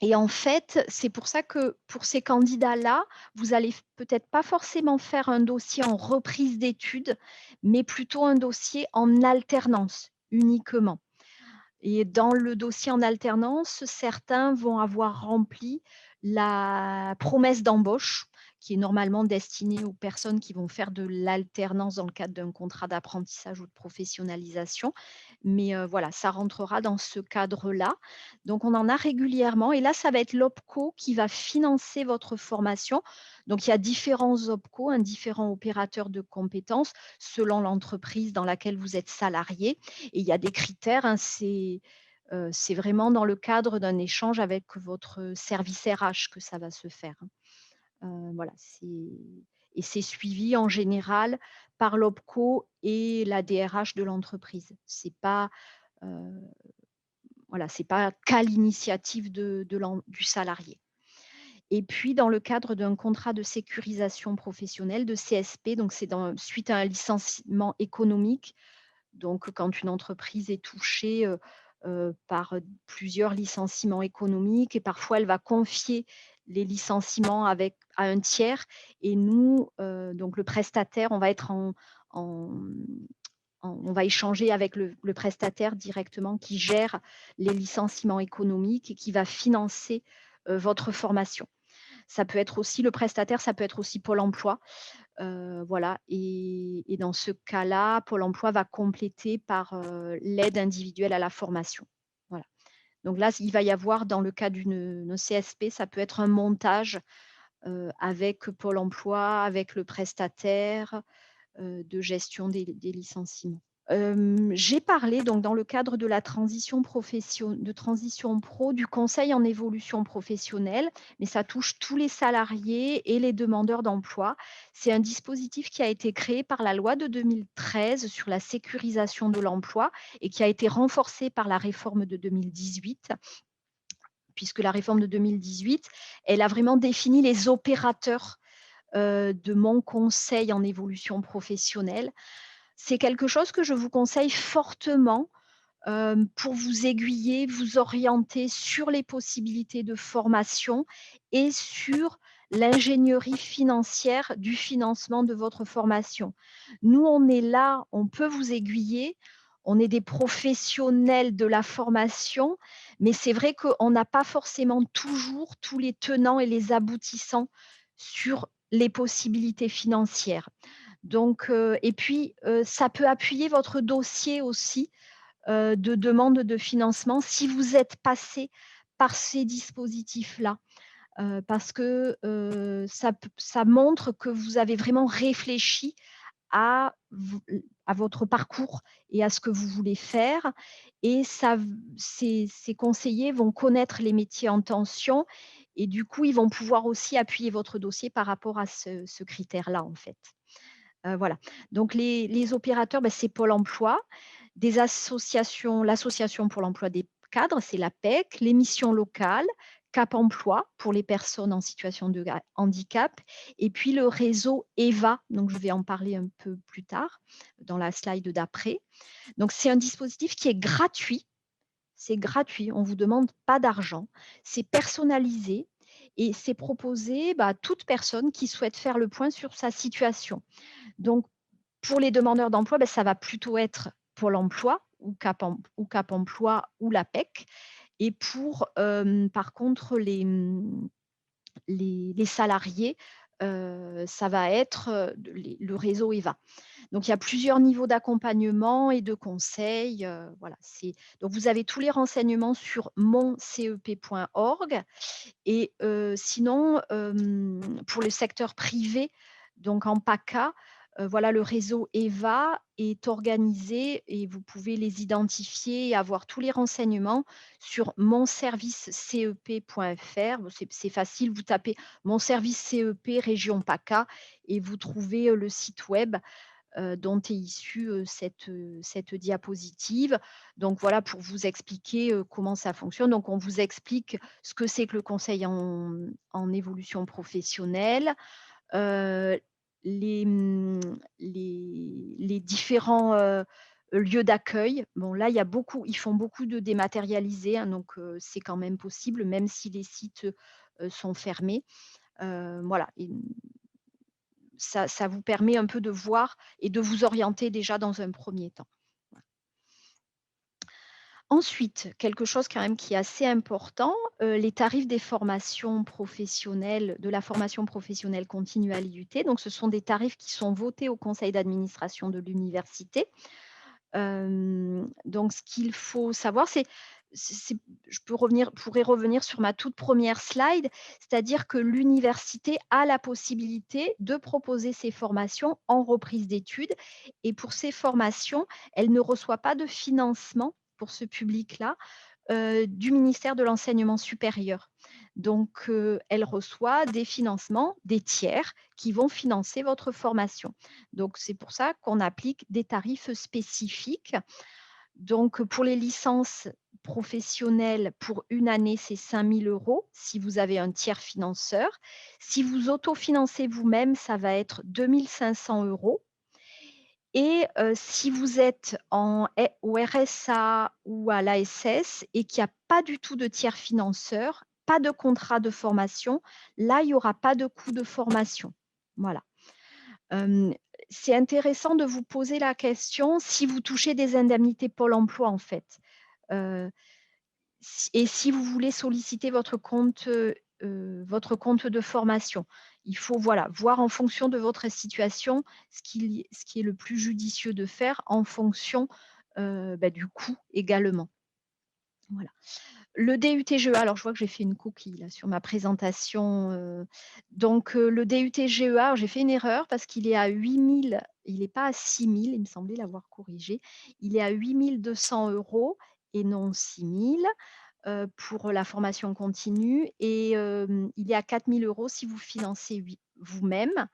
Et en fait, c'est pour ça que pour ces candidats-là, vous allez peut-être pas forcément faire un dossier en reprise d'études, mais plutôt un dossier en alternance uniquement. Et dans le dossier en alternance, certains vont avoir rempli la promesse d'embauche, qui est normalement destinée aux personnes qui vont faire de l'alternance dans le cadre d'un contrat d'apprentissage ou de professionnalisation. Mais voilà, ça rentrera dans ce cadre-là. Donc, on en a régulièrement. Et là, ça va être l'OPCO qui va financer votre formation. Donc, il y a différents OPCO, différents opérateurs de compétences selon l'entreprise dans laquelle vous êtes salarié. Et il y a des critères, c'est vraiment dans le cadre d'un échange avec votre service RH que ça va se faire. Voilà, et c'est suivi en général par l'OPCO et la DRH de l'entreprise. C'est pas, voilà, c'est pas qu'à l'initiative du salarié. Et puis, dans le cadre d'un contrat de sécurisation professionnelle, de CSP, donc c'est suite à un licenciement économique. Donc, quand une entreprise est touchée par plusieurs licenciements économiques et parfois elle va confier les licenciements à un tiers et nous, donc le prestataire, on va être on va échanger avec le prestataire directement qui gère les licenciements économiques et qui va financer votre formation. Ça peut être aussi le prestataire, ça peut être aussi Pôle emploi. Voilà, et dans ce cas-là, Pôle emploi va compléter par l'aide individuelle à la formation. Voilà. Donc là, il va y avoir dans le cas d'une CSP, ça peut être un montage avec Pôle emploi, avec le prestataire de gestion des licenciements. J'ai parlé donc dans le cadre de la transition pro du conseil en évolution professionnelle, mais ça touche tous les salariés et les demandeurs d'emploi. C'est un dispositif qui a été créé par la loi de 2013 sur la sécurisation de l'emploi et qui a été renforcé par la réforme de 2018, puisque la réforme de 2018, elle a vraiment défini les opérateurs de mon conseil en évolution professionnelle. C'est quelque chose que je vous conseille fortement pour vous aiguiller, vous orienter sur les possibilités de formation et sur l'ingénierie financière du financement de votre formation. Nous, on est là, on peut vous aiguiller, on est des professionnels de la formation, mais c'est vrai qu'on n'a pas forcément toujours tous les tenants et les aboutissants sur les possibilités financières. Donc, et puis, ça peut appuyer votre dossier aussi de demande de financement si vous êtes passé par ces dispositifs-là. Parce que ça montre que vous avez vraiment réfléchi à votre parcours et à ce que vous voulez faire. Et ces conseillers vont connaître les métiers en tension et du coup, ils vont pouvoir aussi appuyer votre dossier par rapport à ce critère-là, en fait. Voilà. Donc les opérateurs, bah, c'est Pôle emploi, des associations, l'association pour l'emploi des cadres, c'est l'APEC, les missions locales, Cap emploi pour les personnes en situation de handicap et puis le réseau EVA, donc je vais en parler un peu plus tard dans la slide d'après. Donc c'est un dispositif qui est gratuit, c'est gratuit, on ne vous demande pas d'argent, c'est personnalisé et c'est proposé, bah, à toute personne qui souhaite faire le point sur sa situation. Donc, pour les demandeurs d'emploi, ça va plutôt être Pôle emploi ou Cap emploi ou l'APEC. Et pour, par contre, les salariés, ça va être le réseau EVA. Donc, il y a plusieurs niveaux d'accompagnement et de conseils. Voilà, donc, vous avez tous les renseignements sur moncep.org. Et sinon, pour le secteur privé, donc en PACA, voilà, le réseau EVA est organisé et vous pouvez les identifier et avoir tous les renseignements sur monservicecep.fr. Bon, c'est facile, vous tapez «Mon service CEP région PACA» et vous trouvez, le site web dont est issue cette diapositive. Donc voilà pour vous expliquer comment ça fonctionne. Donc on vous explique ce que c'est que le conseil en évolution professionnelle, euh, les différents lieux d'accueil. Bon là, ils font beaucoup de dématérialisés, hein, donc c'est quand même possible, même si les sites sont fermés. Voilà. Et ça vous permet un peu de voir et de vous orienter déjà dans un premier temps. Voilà. Ensuite, quelque chose quand même qui est assez important, les tarifs des formations professionnelles, de la formation professionnelle continue à l'IUT. Donc ce sont des tarifs qui sont votés au conseil d'administration de l'université. Donc ce qu'il faut savoir, je pourrais revenir sur ma toute première slide, c'est-à-dire que l'université a la possibilité de proposer ces formations en reprise d'études et pour ces formations, elle ne reçoit pas de financement pour ce public-là, du ministère de l'enseignement supérieur. Donc, elle reçoit des financements des tiers qui vont financer votre formation. Donc, c'est pour ça qu'on applique des tarifs spécifiques. Donc, pour les licences professionnelles, pour une année, c'est 5 000 € si vous avez un tiers financeur. Si vous autofinancez vous-même, ça va être 2 500 €. Et si vous êtes au RSA ou à l'ASS et qu'il n'y a pas du tout de tiers financeur, pas de contrat de formation, là, il n'y aura pas de coût de formation. Voilà. Hem, c'est intéressant de vous poser la question si vous touchez des indemnités Pôle emploi, en fait. Heu, et si vous voulez solliciter votre compte de formation, il faut voilà, voir en fonction de votre situation ce qui est le plus judicieux de faire en fonction du coût également. Voilà. Le DUT-GEA, alors je vois que j'ai fait une coquille là sur ma présentation. Donc le DUT-GEA, alors j'ai fait une erreur parce qu'il est à 8 000, il n'est pas à 6 000, il me semblait l'avoir corrigé. Il est à 8 200 € et non 6 000. Pour la formation continue et il est à 4 000 € si vous financez vous-même.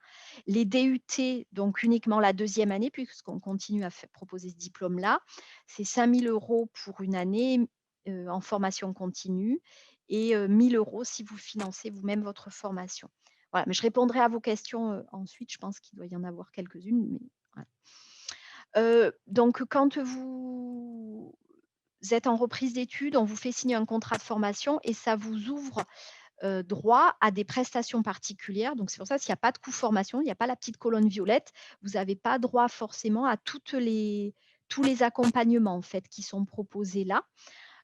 Les DUT, donc uniquement la deuxième année, puisqu'on continue à proposer ce diplôme-là, c'est 5 000 € pour une année en formation continue et 1 000 € si vous financez vous-même votre formation. Voilà, mais je répondrai à vos questions ensuite, je pense qu'il doit y en avoir quelques-unes. Mais voilà. Donc quand vous êtes en reprise d'études, on vous fait signer un contrat de formation et ça vous ouvre droit à des prestations particulières. Donc, c'est pour ça, s'il n'y a pas de coût formation, il n'y a pas la petite colonne violette, vous n'avez pas droit forcément à tous les accompagnements en fait, qui sont proposés là.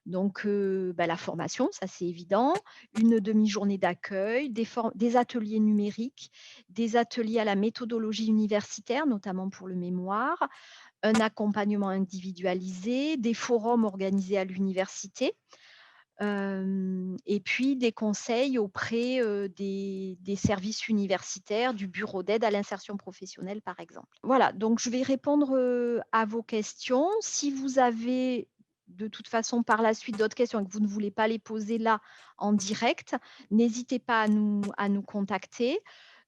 Donc, la formation, ça c'est évident, une demi-journée d'accueil, des ateliers numériques, des ateliers à la méthodologie universitaire, notamment pour le mémoire, un accompagnement individualisé, des forums organisés à l'université. et puis des conseils auprès, des services universitaires, du bureau d'aide à l'insertion professionnelle, par exemple. Voilà, donc je vais répondre, à vos questions. Si vous avez de toute façon par la suite d'autres questions et que vous ne voulez pas les poser là en direct, n'hésitez pas à nous contacter.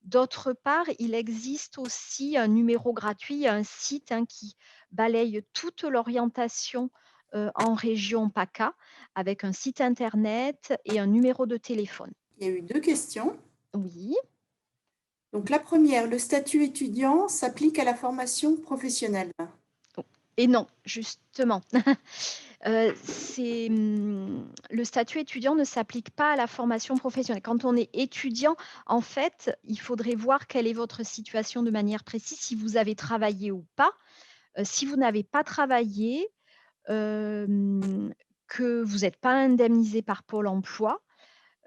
D'autre part, il existe aussi un numéro gratuit, il y a un site, hein, qui balaye toute l'orientation, en région PACA, avec un site internet et un numéro de téléphone. Il y a eu 2 questions. Oui. Donc la première, le statut étudiant s'applique à la formation professionnelle? Et non, justement. Le statut étudiant ne s'applique pas à la formation professionnelle. Quand on est étudiant, en fait, il faudrait voir quelle est votre situation de manière précise, si vous avez travaillé ou pas. Si vous n'avez pas travaillé, hem, que vous n'êtes pas indemnisé par Pôle emploi,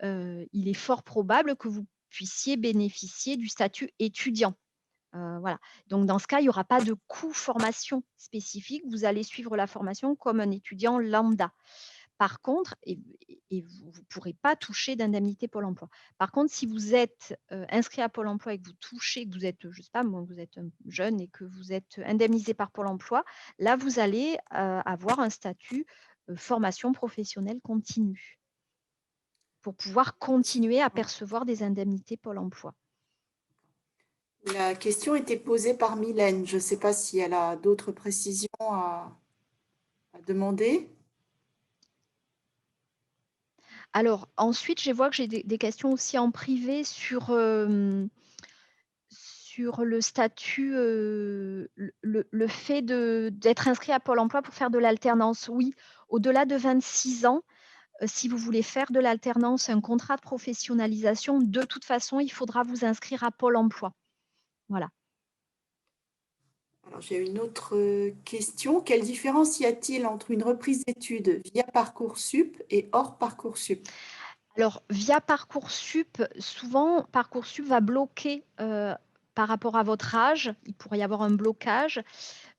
il est fort probable que vous puissiez bénéficier du statut étudiant. Voilà. Donc dans ce cas, il y aura pas de coût formation spécifique. Vous allez suivre la formation comme un étudiant lambda. Par contre vous ne pourrez pas toucher d'indemnité Pôle emploi. Par contre, si vous êtes, inscrit à Pôle emploi et que vous touchez, que vous êtes, je sais pas moi, vous êtes, jeune et que vous êtes indemnisé par Pôle emploi, là, vous allez, avoir un statut, formation professionnelle continue pour pouvoir continuer à percevoir des indemnités Pôle emploi. La question était posée par Mylène. Je ne sais pas si elle a d'autres précisions à demander. Alors ensuite, je vois que j'ai des questions aussi en privé sur, sur le statut, le fait d'être inscrit à Pôle emploi pour faire de l'alternance. Oui, au-delà de 26 ans, si vous voulez faire de l'alternance, un contrat de professionnalisation, de toute façon, il faudra vous inscrire à Pôle emploi. Voilà. Alors, j'ai une autre question. Quelle différence y a-t-il entre une reprise d'études via Parcoursup et hors Parcoursup? Alors, via Parcoursup, souvent, Parcoursup va bloquer, par rapport à votre âge. Il pourrait y avoir un blocage.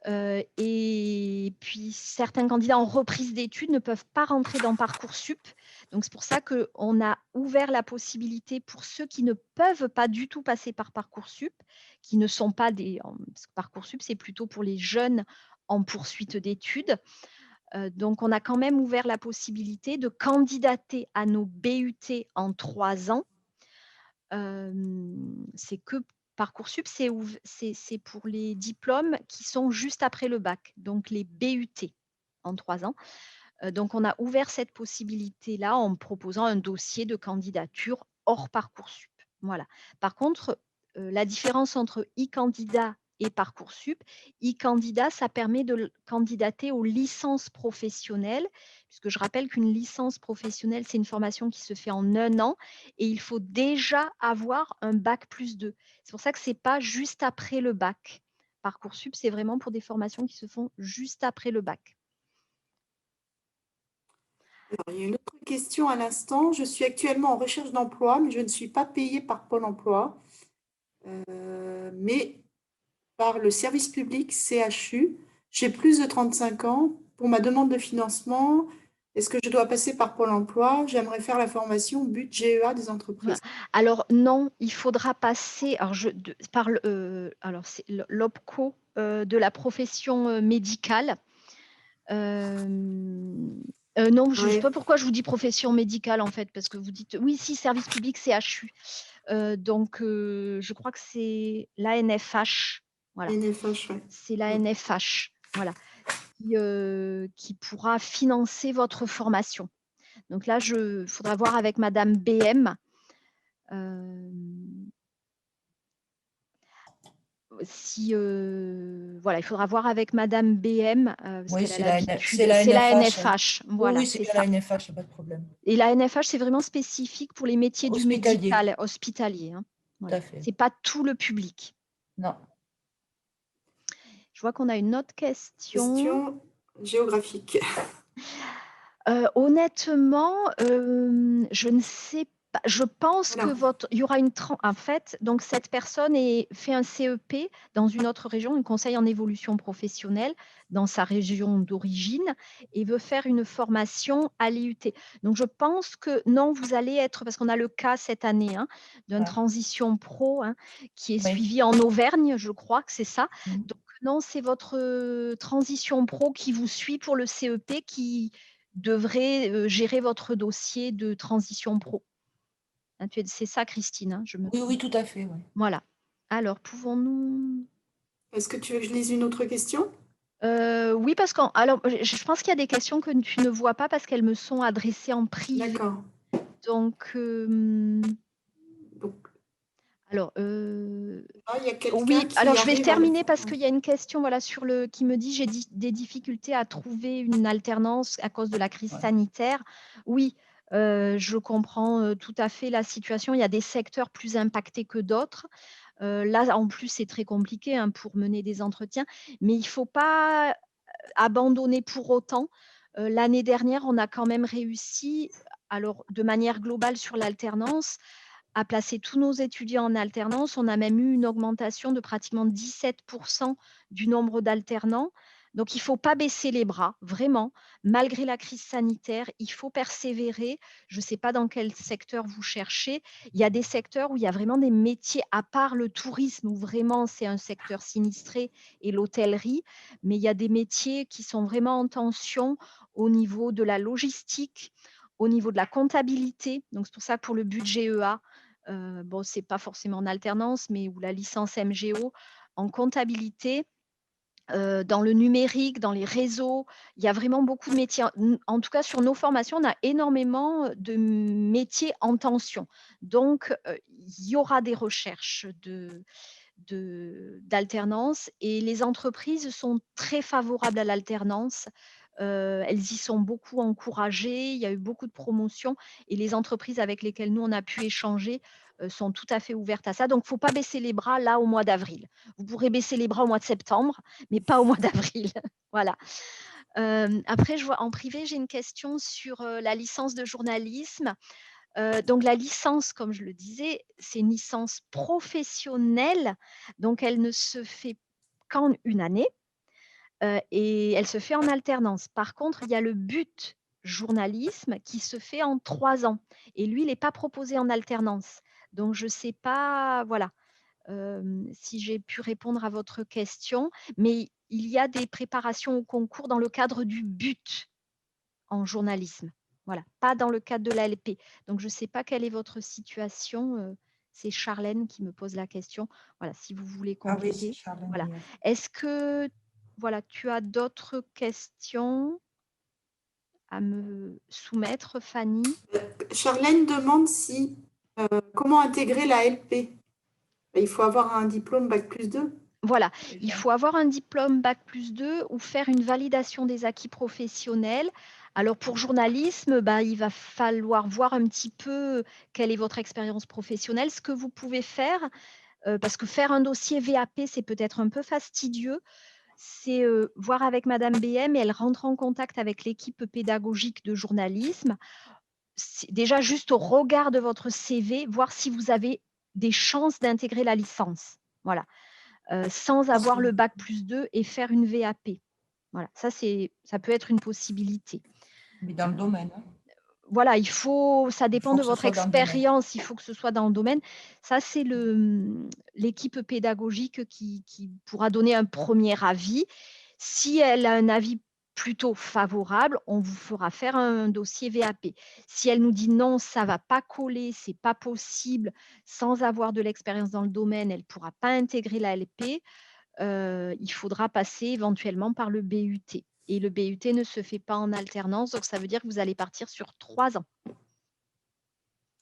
Et puis certains candidats en reprise d'études ne peuvent pas rentrer dans Parcoursup. Donc c'est pour ça qu'on a ouvert la possibilité pour ceux qui ne peuvent pas du tout passer par Parcoursup, qui ne sont pas parce que Parcoursup, c'est plutôt pour les jeunes en poursuite d'études. Donc on a quand même ouvert la possibilité de candidater à nos BUT en 3 ans. C'est que Parcoursup, c'est pour les diplômes qui sont juste après le bac, donc les BUT en 3 ans. Donc on a ouvert cette possibilité-là en proposant un dossier de candidature hors Parcoursup. Voilà. Par contre, la différence entre e-candidat et Parcoursup, e-candidat, ça permet de candidater aux licences professionnelles, puisque je rappelle qu'une licence professionnelle, c'est une formation qui se fait en 1 an et il faut déjà avoir un bac+2. C'est pour ça que ce n'est pas juste après le bac. Parcoursup, c'est vraiment pour des formations qui se font juste après le bac. Alors, il y a une autre question à l'instant. Je suis actuellement en recherche d'emploi, mais je ne suis pas payée par Pôle emploi, mais par le service public CHU. J'ai plus de 35 ans. Pour ma demande de financement, est-ce que je dois passer par Pôle emploi? J'aimerais faire la formation but GEA des entreprises. Alors non, il faudra passer alors c'est l'OPCO, de la profession, médicale. Non, je ne sais Ouais. pas pourquoi je vous dis profession médicale en fait, parce que vous dites oui, si, service public CHU. Donc je crois que c'est l'ANFH, voilà. NFH, ouais. C'est l'ANFH, voilà, qui pourra financer votre formation. Donc là, il faudra voir avec madame BM. Si, voilà, il faudra voir avec madame BM, parce Oui, qu'elle a c'est la, c'est l'habitude. la C'est la NFH. NFH, Oui, voilà, oui, c'est c'est bien la ça. NFH, il n'y a pas de problème. Et la NFH, c'est vraiment spécifique pour les métiers du Hospitalier, médical, hospitalier, hein. tout Voilà. à fait. C'est pas tout le public. Non. Je vois qu'on a une autre question. Question géographique. Honnêtement, je ne sais Bah, je pense que Voilà. il y aura en fait, donc cette personne fait un CEP dans une autre région, un conseil en évolution professionnelle dans sa région d'origine et veut faire une formation à l'IUT. Donc je pense que non, vous allez être, parce qu'on a le cas cette année d'une Ouais. transition pro qui est Oui. suivie en Auvergne, je crois que c'est ça. Mhm. Donc non, c'est votre transition pro qui vous suit pour le CEP qui devrait gérer votre dossier de transition pro. C'est ça, Christine, je me Oui, trompe. oui, tout à fait. Ouais. Voilà. Alors, pouvons-nous... Est-ce que tu veux que je lise une autre question? Oui, parce que je pense qu'il y a des questions que tu ne vois pas parce qu'elles me sont adressées en privé. D'accord. Donc, Donc, alors, il y a quelqu'un oui, alors qui je vais arrive à le terminer faire. parce qu'il y a une question voilà, qui me dit j'ai des difficultés à trouver une alternance à cause de la crise Ouais. sanitaire. Oui, je comprends tout à fait la situation. Il y a des secteurs plus impactés que d'autres. Là, en plus, c'est très compliqué pour mener des entretiens, mais il ne faut pas abandonner pour autant. L'année dernière, on a quand même réussi, alors de manière globale sur l'alternance, à placer tous nos étudiants en alternance. On a même eu une augmentation de pratiquement 17% du nombre d'alternants. Donc, il ne faut pas baisser les bras, vraiment. Malgré la crise sanitaire, il faut persévérer. Je ne sais pas dans quel secteur vous cherchez. Il y a des secteurs où il y a vraiment des métiers, à part le tourisme, où vraiment c'est un secteur sinistré, et l'hôtellerie, mais il y a des métiers qui sont vraiment en tension au niveau de la logistique, au niveau de la comptabilité. Donc, c'est pour ça que pour le budget EA, bon, ce n'est pas forcément en alternance, mais ou la licence MGO, en comptabilité, dans le numérique, dans les réseaux, il y a vraiment beaucoup de métiers. En tout cas, sur nos formations, on a énormément de métiers en tension. Donc, il y aura des recherches d'alternance et les entreprises sont très favorables à l'alternance. Elles y sont beaucoup encouragées, il y a eu beaucoup de promotions et les entreprises avec lesquelles nous, on a pu échanger sont tout à fait ouvertes à ça. Donc, il ne faut pas baisser les bras là au mois d'avril. Vous pourrez baisser les bras au mois de septembre, mais pas au mois d'avril. Voilà. Après, je vois en privé, j'ai une question sur la licence de journalisme. Donc la licence, comme je le disais, c'est une licence professionnelle, donc elle ne se fait qu'en une année et elle se fait en alternance. Par contre, il y a le but journalisme qui se fait en 3 ans et lui, il n'est pas proposé en alternance. Donc je ne sais pas, voilà, si j'ai pu répondre à votre question, mais il y a des préparations au concours dans le cadre du but en journalisme. Voilà, pas dans le cadre de l'ALP. Donc, je ne sais pas quelle est votre situation. C'est Charlène qui me pose la question. Voilà, si vous voulez Ah oui, c'est compléter. Charlène Voilà. hier. Est-ce que voilà, tu as d'autres questions à me soumettre, Fanny? Charlène demande comment intégrer la LP. Il faut avoir un diplôme Bac+2. Voilà, C'est il ça. faut avoir un diplôme Bac+2 ou faire une validation des acquis professionnels. Alors pour journalisme, il va falloir voir un petit peu quelle est votre expérience professionnelle, ce que vous pouvez faire, parce que faire un dossier VAP, c'est peut-être un peu fastidieux. C'est voir avec Madame BM et elle rentre en contact avec l'équipe pédagogique de journalisme. Déjà, juste au regard de votre CV, voir si vous avez des chances d'intégrer la licence. Voilà. Sans avoir le Bac+2 et faire une VAP. Voilà, ça peut être une possibilité. Mais dans le domaine. Voilà, ça Il dépend faut de que ce votre soit dans le domaine. expérience, il faut que ce soit dans le domaine. Ça, c'est l'équipe pédagogique qui pourra donner un premier avis. Si elle a un avis plutôt favorable, on vous fera faire un dossier VAP. Si elle nous dit non, ça ne va pas coller, c'est pas possible, sans avoir de l'expérience dans le domaine, elle ne pourra pas intégrer la LP, il faudra passer éventuellement par le BUT. Et le BUT ne se fait pas en alternance, donc ça veut dire que vous allez partir sur 3 ans.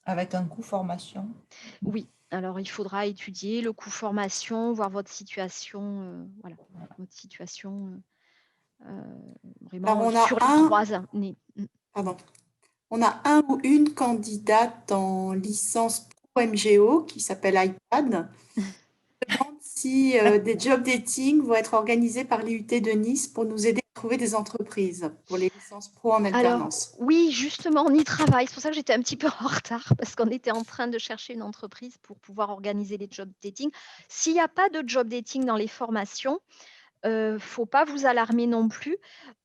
Avec un coût formation. Oui, alors il faudra étudier le coût formation, voir votre situation, voilà, votre situation Alors, vraiment sur les 3 années. pardon, on a un ou une candidate en licence pro MGO qui s'appelle iPad. Je me demande si des job dating vont être organisés par l'IUT de Nice pour nous aider trouver des entreprises pour les licences pro en Alors alternance. oui, justement, on y travaille. C'est pour ça que j'étais un petit peu en retard parce qu'on était en train de chercher une entreprise pour pouvoir organiser les job dating. S'il n'y a pas de job dating dans les formations, faut pas vous alarmer non plus.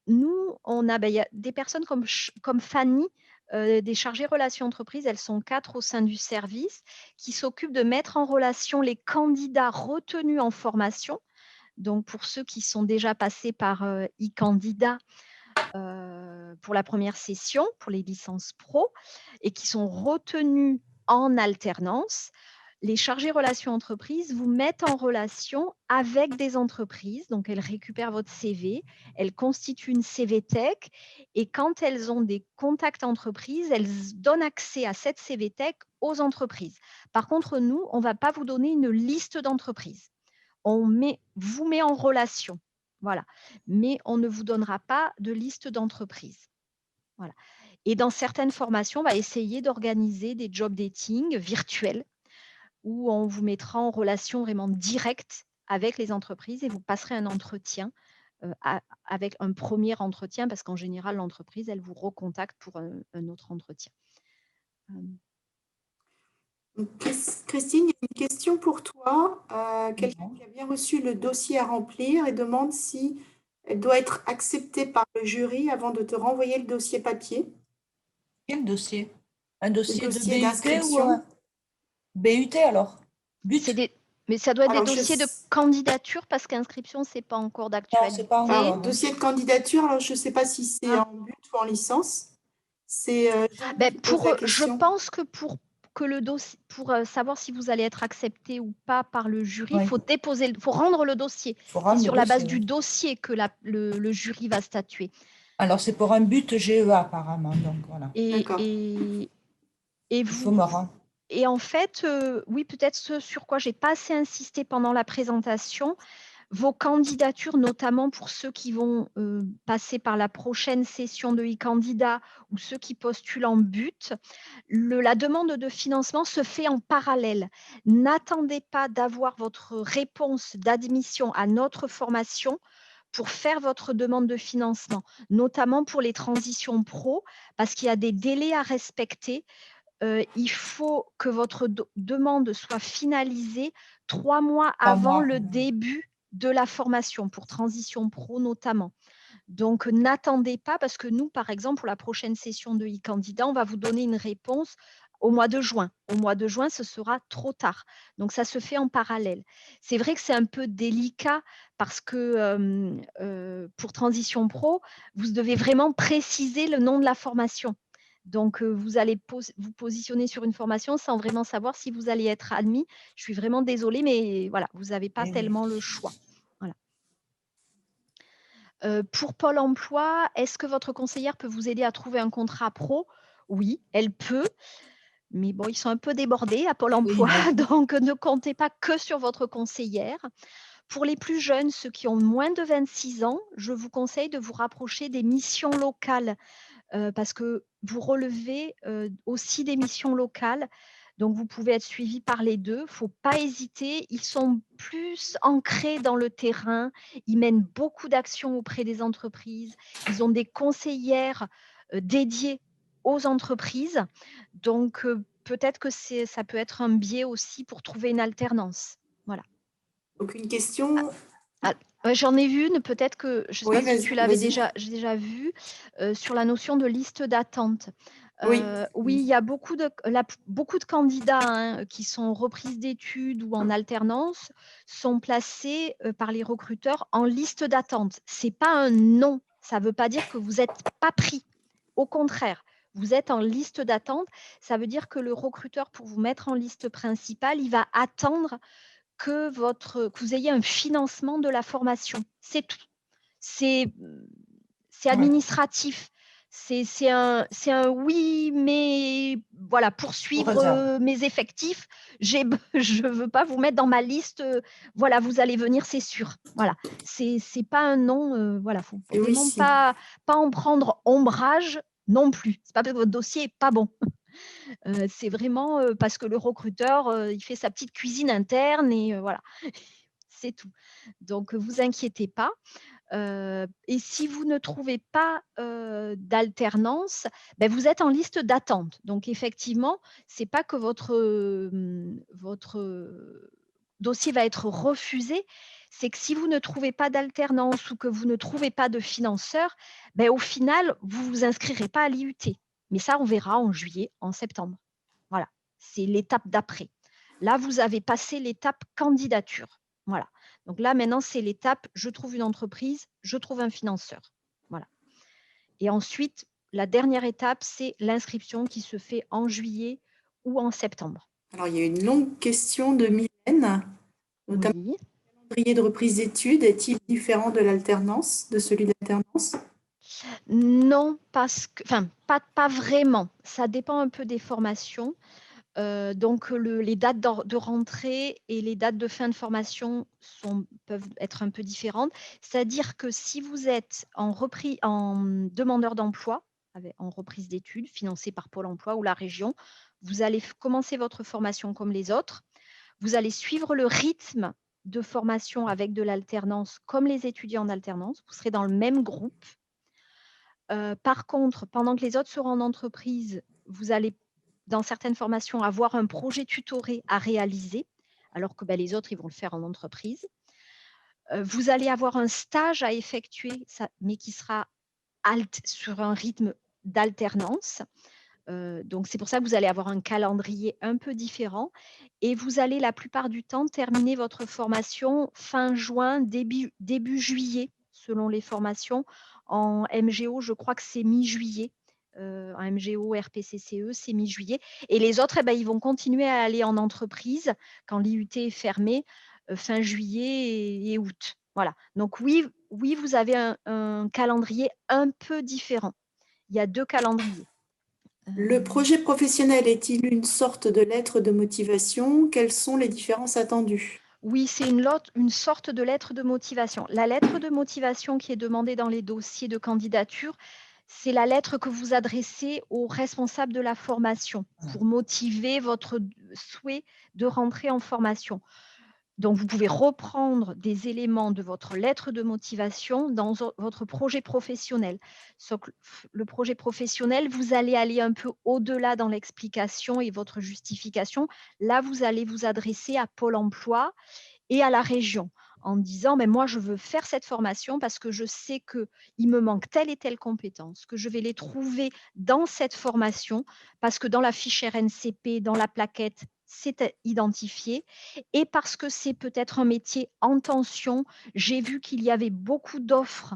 Nous, il y a des personnes comme Fanny, des chargées relations entreprises, elles sont 4 au sein du service, qui s'occupent de mettre en relation les candidats retenus en formation. Donc, pour ceux qui sont déjà passés par e-candidat pour la première session, pour les licences pro, et qui sont retenus en alternance, les chargés relations entreprises vous mettent en relation avec des entreprises. Donc, elles récupèrent votre CV, elles constituent une CV Tech et quand elles ont des contacts entreprises, elles donnent accès à cette CV Tech aux entreprises. Par contre, nous, on ne va pas vous donner une liste d'entreprises. Vous met en relation. Voilà. Mais on ne vous donnera pas de liste d'entreprises. Voilà. Et dans certaines formations, on va essayer d'organiser des job dating virtuels où on vous mettra en relation vraiment directe avec les entreprises et vous passerez un entretien avec un premier entretien parce qu'en général, l'entreprise, elle vous recontacte pour un autre entretien. Christine, il y a une question pour toi. Quelqu'un qui a bien reçu le dossier à remplir et demande si elle doit être acceptée par le jury avant de te renvoyer le dossier papier. Quel dossier? Un Le dossier de dossier BUT ou d'inscription. BUT alors? But? Mais ça doit être Alors, des dossiers de candidature parce qu'inscription, ce n'est pas encore Non, c'est pas d'actualité. encore. dossier de candidature, alors je ne sais pas si c'est en but ou en licence. C'est Jeanne qui pose la Je question. pense que pour le dossier, pour savoir si vous allez être accepté ou pas par le jury, il Oui. faut rendre le dossier. Faut rendre C'est le sur la base dossier, du oui. dossier que le jury va statuer. Alors, c'est pour un but GEA apparemment, donc voilà. D'accord. Et Il faut me rendre. et en fait, oui, peut-être ce sur quoi j'ai pas assez insisté pendant la présentation, vos candidatures, notamment pour ceux qui vont passer par la prochaine session de e-candidat ou ceux qui postulent en but, la demande de financement se fait en parallèle. N'attendez pas d'avoir votre réponse d'admission à notre formation pour faire votre demande de financement, notamment pour les transitions pro, parce qu'il y a des délais à respecter. Il faut que votre demande soit finalisée 3 mois avant le début de la formation, pour transition pro notamment. Donc, n'attendez pas parce que nous, par exemple, pour la prochaine session de e-candidat, on va vous donner une réponse au mois de juin. Au mois de juin, ce sera trop tard. Donc, ça se fait en parallèle. C'est vrai que c'est un peu délicat parce que pour Transition Pro, vous devez vraiment préciser le nom de la formation. Donc, vous allez vous positionner sur une formation sans vraiment savoir si vous allez être admis. Je suis vraiment désolée, mais voilà, vous n'avez pas tellement le choix. Voilà. Pour Pôle emploi, est-ce que votre conseillère peut vous aider à trouver un contrat pro? Oui, elle peut, mais bon, ils sont un peu débordés à Pôle emploi, Oui, donc ne comptez pas que sur votre conseillère. Pour les plus jeunes, ceux qui ont moins de 26 ans, je vous conseille de vous rapprocher des missions locales parce que vous relevez aussi des missions locales. Donc, vous pouvez être suivi par les deux. Il ne faut pas hésiter. Ils sont plus ancrés dans le terrain. Ils mènent beaucoup d'actions auprès des entreprises. Ils ont des conseillères dédiées aux entreprises. Donc, peut-être que ça peut être un biais aussi pour trouver une alternance. Voilà. Donc, une question. J'en ai vu une, peut-être que, je ne sais Oui, pas si tu l'avais vas-y. déjà vu, sur la notion de liste d'attente. Oui. Oui, il y a beaucoup de candidats qui sont en reprise d'études ou en alternance, sont placés par les recruteurs en liste d'attente. Ce n'est pas un non, ça ne veut pas dire que vous n'êtes pas pris. Au contraire, vous êtes en liste d'attente. Ça veut dire que le recruteur, pour vous mettre en liste principale, il va attendre que vous ayez un financement de la formation. C'est tout. C'est administratif. C'est un oui, mais voilà, pour suivre mes effectifs, je ne veux pas vous mettre dans ma liste. Voilà, vous allez venir, c'est sûr. Voilà, c'est pas un non. Voilà, faut vraiment pas en prendre ombrage non plus. C'est pas parce que votre dossier est pas bon. C'est vraiment parce que le recruteur, il fait sa petite cuisine interne et voilà, c'est tout. Donc, vous inquiétez pas. Et si vous ne trouvez pas d'alternance, ben, vous êtes en liste d'attente. Donc effectivement, c'est pas que votre dossier va être refusé, c'est que si vous ne trouvez pas d'alternance ou que vous ne trouvez pas de financeur, ben, au final, vous ne vous inscrirez pas à l'IUT. Mais ça, on verra en juillet, en septembre. Voilà, c'est l'étape d'après. Là, vous avez passé l'étape candidature. Voilà. Donc là, maintenant, c'est l'étape, je trouve une entreprise, je trouve un financeur. Voilà. Et ensuite, la dernière étape, c'est l'inscription qui se fait en juillet ou en septembre. Alors, il y a une longue question de Mylène, notamment Oui. le calendrier de reprise d'études est-il différent de l'alternance, de celui d'alternance? Non, pas vraiment. Ça dépend un peu des formations. Donc, les dates de rentrée et les dates de fin de formation peuvent être un peu différentes. C'est-à-dire que si vous êtes en demandeur d'emploi, en reprise d'études, financé par Pôle emploi ou la région, vous allez commencer votre formation comme les autres. Vous allez suivre le rythme de formation avec de l'alternance comme les étudiants en alternance. Vous serez dans le même groupe. Par contre, pendant que les autres seront en entreprise, vous allez, dans certaines formations, avoir un projet tutoré à réaliser, alors que les autres, ils vont le faire en entreprise. Vous allez avoir un stage à effectuer, mais qui sera sur un rythme d'alternance. Donc, c'est pour ça que vous allez avoir un calendrier un peu différent. Et vous allez, la plupart du temps, terminer votre formation fin juin, début juillet, selon les formations. En MGO, je crois que c'est mi-juillet. En MGO, RPCCE, c'est mi-juillet. Et les autres, ils vont continuer à aller en entreprise quand l'IUT est fermé, fin juillet et août. Voilà. Donc oui, vous avez un calendrier un peu différent. Il y a 2 calendriers. Le projet professionnel est-il une sorte de lettre de motivation? Quelles sont les différences attendues? Oui, c'est une sorte de lettre de motivation. La lettre de motivation qui est demandée dans les dossiers de candidature, c'est la lettre que vous adressez au responsable de la formation pour motiver votre souhait de rentrer en formation. Donc, vous pouvez reprendre des éléments de votre lettre de motivation dans votre projet professionnel. Sauf que le projet professionnel, vous allez aller un peu au-delà dans l'explication et votre justification. Là, vous allez vous adresser à Pôle emploi et à la région en disant, mais moi, je veux faire cette formation parce que je sais qu'il me manque telle et telle compétence, que je vais les trouver dans cette formation parce que dans la fiche RNCP, dans la plaquette, c'est identifié et parce que c'est peut-être un métier en tension. J'ai vu qu'il y avait beaucoup d'offres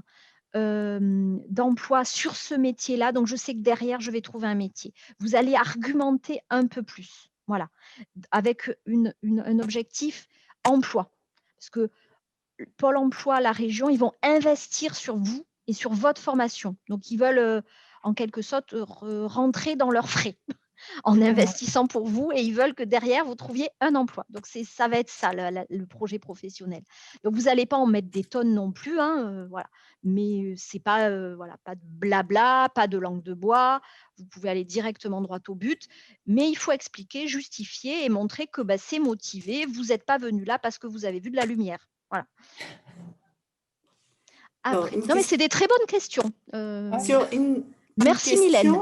d'emploi sur ce métier-là, donc je sais que derrière, je vais trouver un métier. Vous allez argumenter un peu plus, voilà, avec un objectif emploi. Parce que Pôle emploi, la région, ils vont investir sur vous et sur votre formation. Donc, ils veulent en quelque sorte rentrer dans leurs frais en investissant pour vous et ils veulent que derrière, vous trouviez un emploi. Donc, ça va être ça, le projet professionnel. Donc, vous n'allez pas en mettre des tonnes non plus, hein, voilà. Mais ce n'est pas, pas de blabla, pas de langue de bois. Vous pouvez aller directement droit au but. Mais il faut expliquer, justifier et montrer que c'est motivé. Vous n'êtes pas venu là parce que vous avez vu de la lumière. Voilà. Alors, Après. Non, mais c'est des très bonnes questions. Merci Mylène.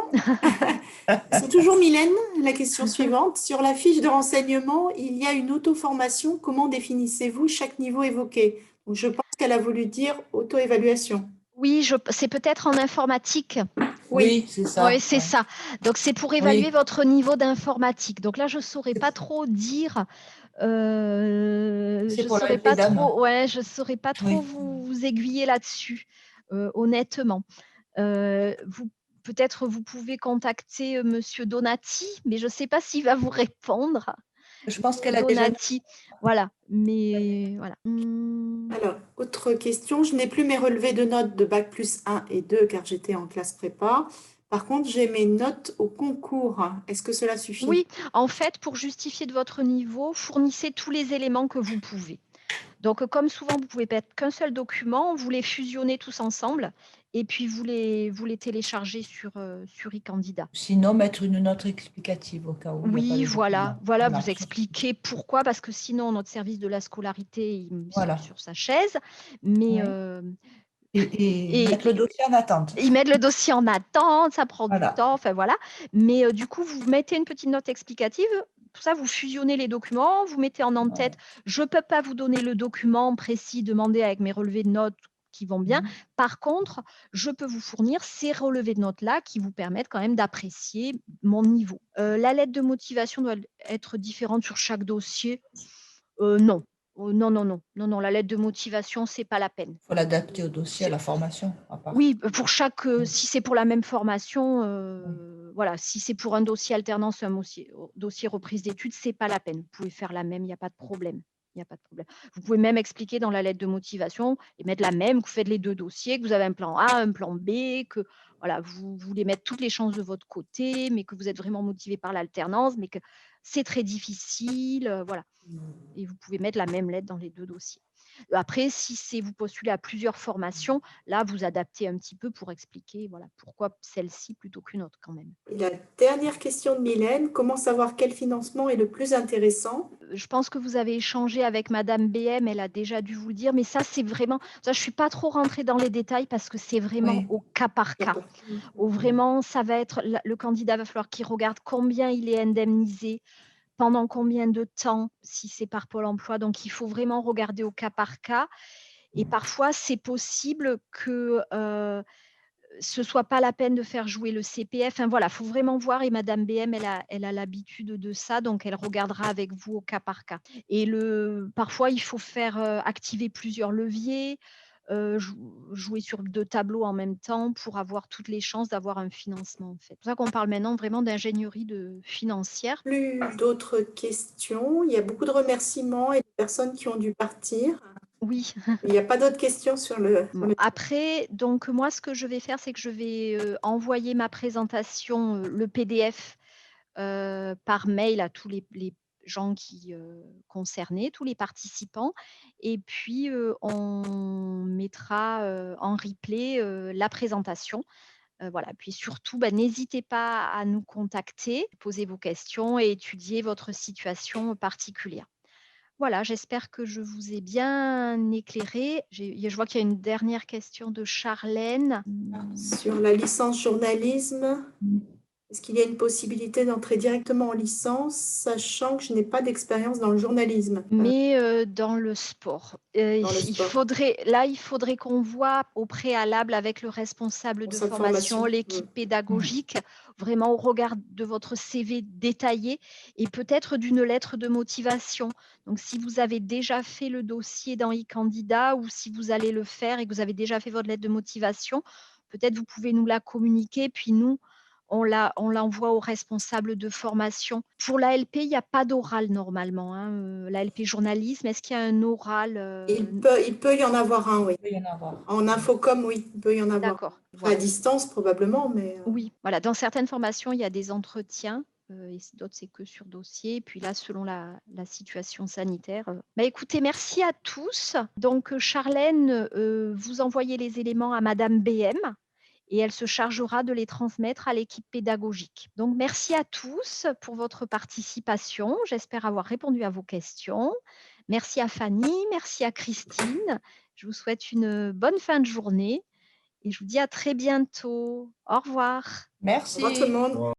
C'est toujours Mylène, la question suivante. Sur la fiche de renseignement, il y a une auto-formation. Comment définissez-vous chaque niveau évoqué? Donc, je pense qu'elle a voulu dire auto-évaluation. Oui, c'est peut-être en informatique. Oui, c'est ça. Oui, c'est ça. Donc, c'est pour évaluer votre niveau d'informatique. Donc là, je ne saurais pas trop dire. Je pour saurais la pas LPDAM. trop, je saurais pas trop vous aiguiller là-dessus, honnêtement. Peut-être vous pouvez contacter Monsieur Donati, mais je ne sais pas s'il va vous répondre. Je pense qu'elle a déjà. Donati, voilà. Mais voilà. Alors, autre question. Je n'ai plus mes relevés de notes de bac plus 1 et 2 car j'étais en classe prépa. Par contre, j'ai mes notes au concours. Est-ce que cela suffit? Oui, en fait, pour justifier de votre niveau, fournissez tous les éléments que vous pouvez. Donc, comme souvent, vous ne pouvez mettre qu'un seul document, vous les fusionnez tous ensemble et puis vous les téléchargez sur e-candidat. Sinon, mettre une note explicative au cas où. Oui, voilà, vous expliquez pourquoi, parce que sinon, notre service de la scolarité, il me semble sur sa chaise. Mais Et Et mettre le dossier en attente. ils mettent le dossier en attente, ça prend du Voilà. temps, enfin voilà. Mais du coup, vous mettez une petite note explicative. Pour ça, vous fusionnez les documents, vous mettez en en-tête. Je ne peux pas vous donner le document précis demandé avec mes relevés de notes qui vont bien. Par contre, je peux vous fournir ces relevés de notes-là qui vous permettent quand même d'apprécier mon niveau. La lettre de motivation doit être différente sur chaque dossier. Non. Non, non, non, non, non, la lettre de motivation, c'est pas la peine. Il faut l'adapter au dossier, à la formation, à part. Oui, pour chaque, si c'est pour la même formation, voilà, si c'est pour un dossier alternance, un dossier reprise d'études, c'est pas la peine. Vous pouvez faire la même, il n'y a pas de problème. Il y a pas de problème. Vous pouvez même expliquer dans la lettre de motivation et mettre la même, que vous faites les 2 dossiers, que vous avez un plan A, un plan B, que voilà, vous voulez mettre toutes les chances de votre côté, mais que vous êtes vraiment motivé par l'alternance, mais que c'est très difficile, voilà. Et vous pouvez mettre la même lettre dans les 2 dossiers. Après, si vous postulez à plusieurs formations, là, vous adaptez un petit peu pour expliquer voilà, pourquoi celle-ci plutôt qu'une autre quand même. Et la dernière question de Mylène, comment savoir quel financement est le plus intéressant? Je pense que vous avez échangé avec Madame BM, elle a déjà dû vous le dire, mais ça, c'est vraiment, ça, je ne suis pas trop rentrée dans les détails parce que c'est vraiment Oui. au cas par cas. Où vraiment, ça va être, le candidat va falloir qu'il regarde combien il est indemnisé, pendant combien de temps, si c'est par Pôle emploi. Donc, il faut vraiment regarder au cas par cas. Et parfois, c'est possible que ce soit pas la peine de faire jouer le CPF. Enfin, voilà, il faut vraiment voir. Et Madame BM, elle a l'habitude de ça, donc elle regardera avec vous au cas par cas. Et parfois, il faut faire activer plusieurs leviers, jouer sur 2 tableaux en même temps pour avoir toutes les chances d'avoir un financement. En fait. C'est pour ça qu'on parle maintenant vraiment d'ingénierie financière. Plus d'autres questions. Il y a beaucoup de remerciements et de personnes qui ont dû partir. Oui. Il n'y a pas d'autres questions sur le. Bon, après, donc moi, ce que je vais faire, c'est que je vais envoyer ma présentation, le PDF, par mail à tous les gens qui concernés, tous les participants. Et puis, on mettra en replay la présentation. Voilà. Puis surtout, bah, n'hésitez pas à nous contacter, poser vos questions et étudier votre situation particulière. Voilà, j'espère que je vous ai bien éclairé. Je vois qu'il y a une dernière question de Charlène. Sur la licence journalisme, est-ce qu'il y a une possibilité d'entrer directement en licence, sachant que je n'ai pas d'expérience dans le journalisme? Mais dans le sport. Dans le Il sport. faudrait qu'on voit au préalable avec le responsable Pour de sa formation, formation. l'équipe pédagogique, vraiment au regard de votre CV détaillé et peut-être d'une lettre de motivation. Donc si vous avez déjà fait le dossier dans e-candidat ou si vous allez le faire et que vous avez déjà fait votre lettre de motivation, peut-être vous pouvez nous la communiquer, puis nous, on l'envoie au responsable de formation. Pour l'ALP, il n'y a pas d'oral normalement, hein, l'ALP journalisme. Est-ce qu'il y a un oral Il peut y en avoir un, oui. Il peut y en avoir. En infocom, oui, il peut y en avoir. D'accord. À Voilà. distance, probablement, mais. Oui, voilà. Dans certaines formations, il y a des entretiens. Et d'autres, c'est que sur dossier. Et puis là, selon la situation sanitaire. Bah, écoutez, merci à tous. Donc, Charlène, vous envoyez les éléments à Madame BM et elle se chargera de les transmettre à l'équipe pédagogique. Donc, merci à tous pour votre participation. J'espère avoir répondu à vos questions. Merci à Fanny, merci à Christine. Je vous souhaite une bonne fin de journée et je vous dis à très bientôt. Au revoir. Merci. Au revoir tout le monde.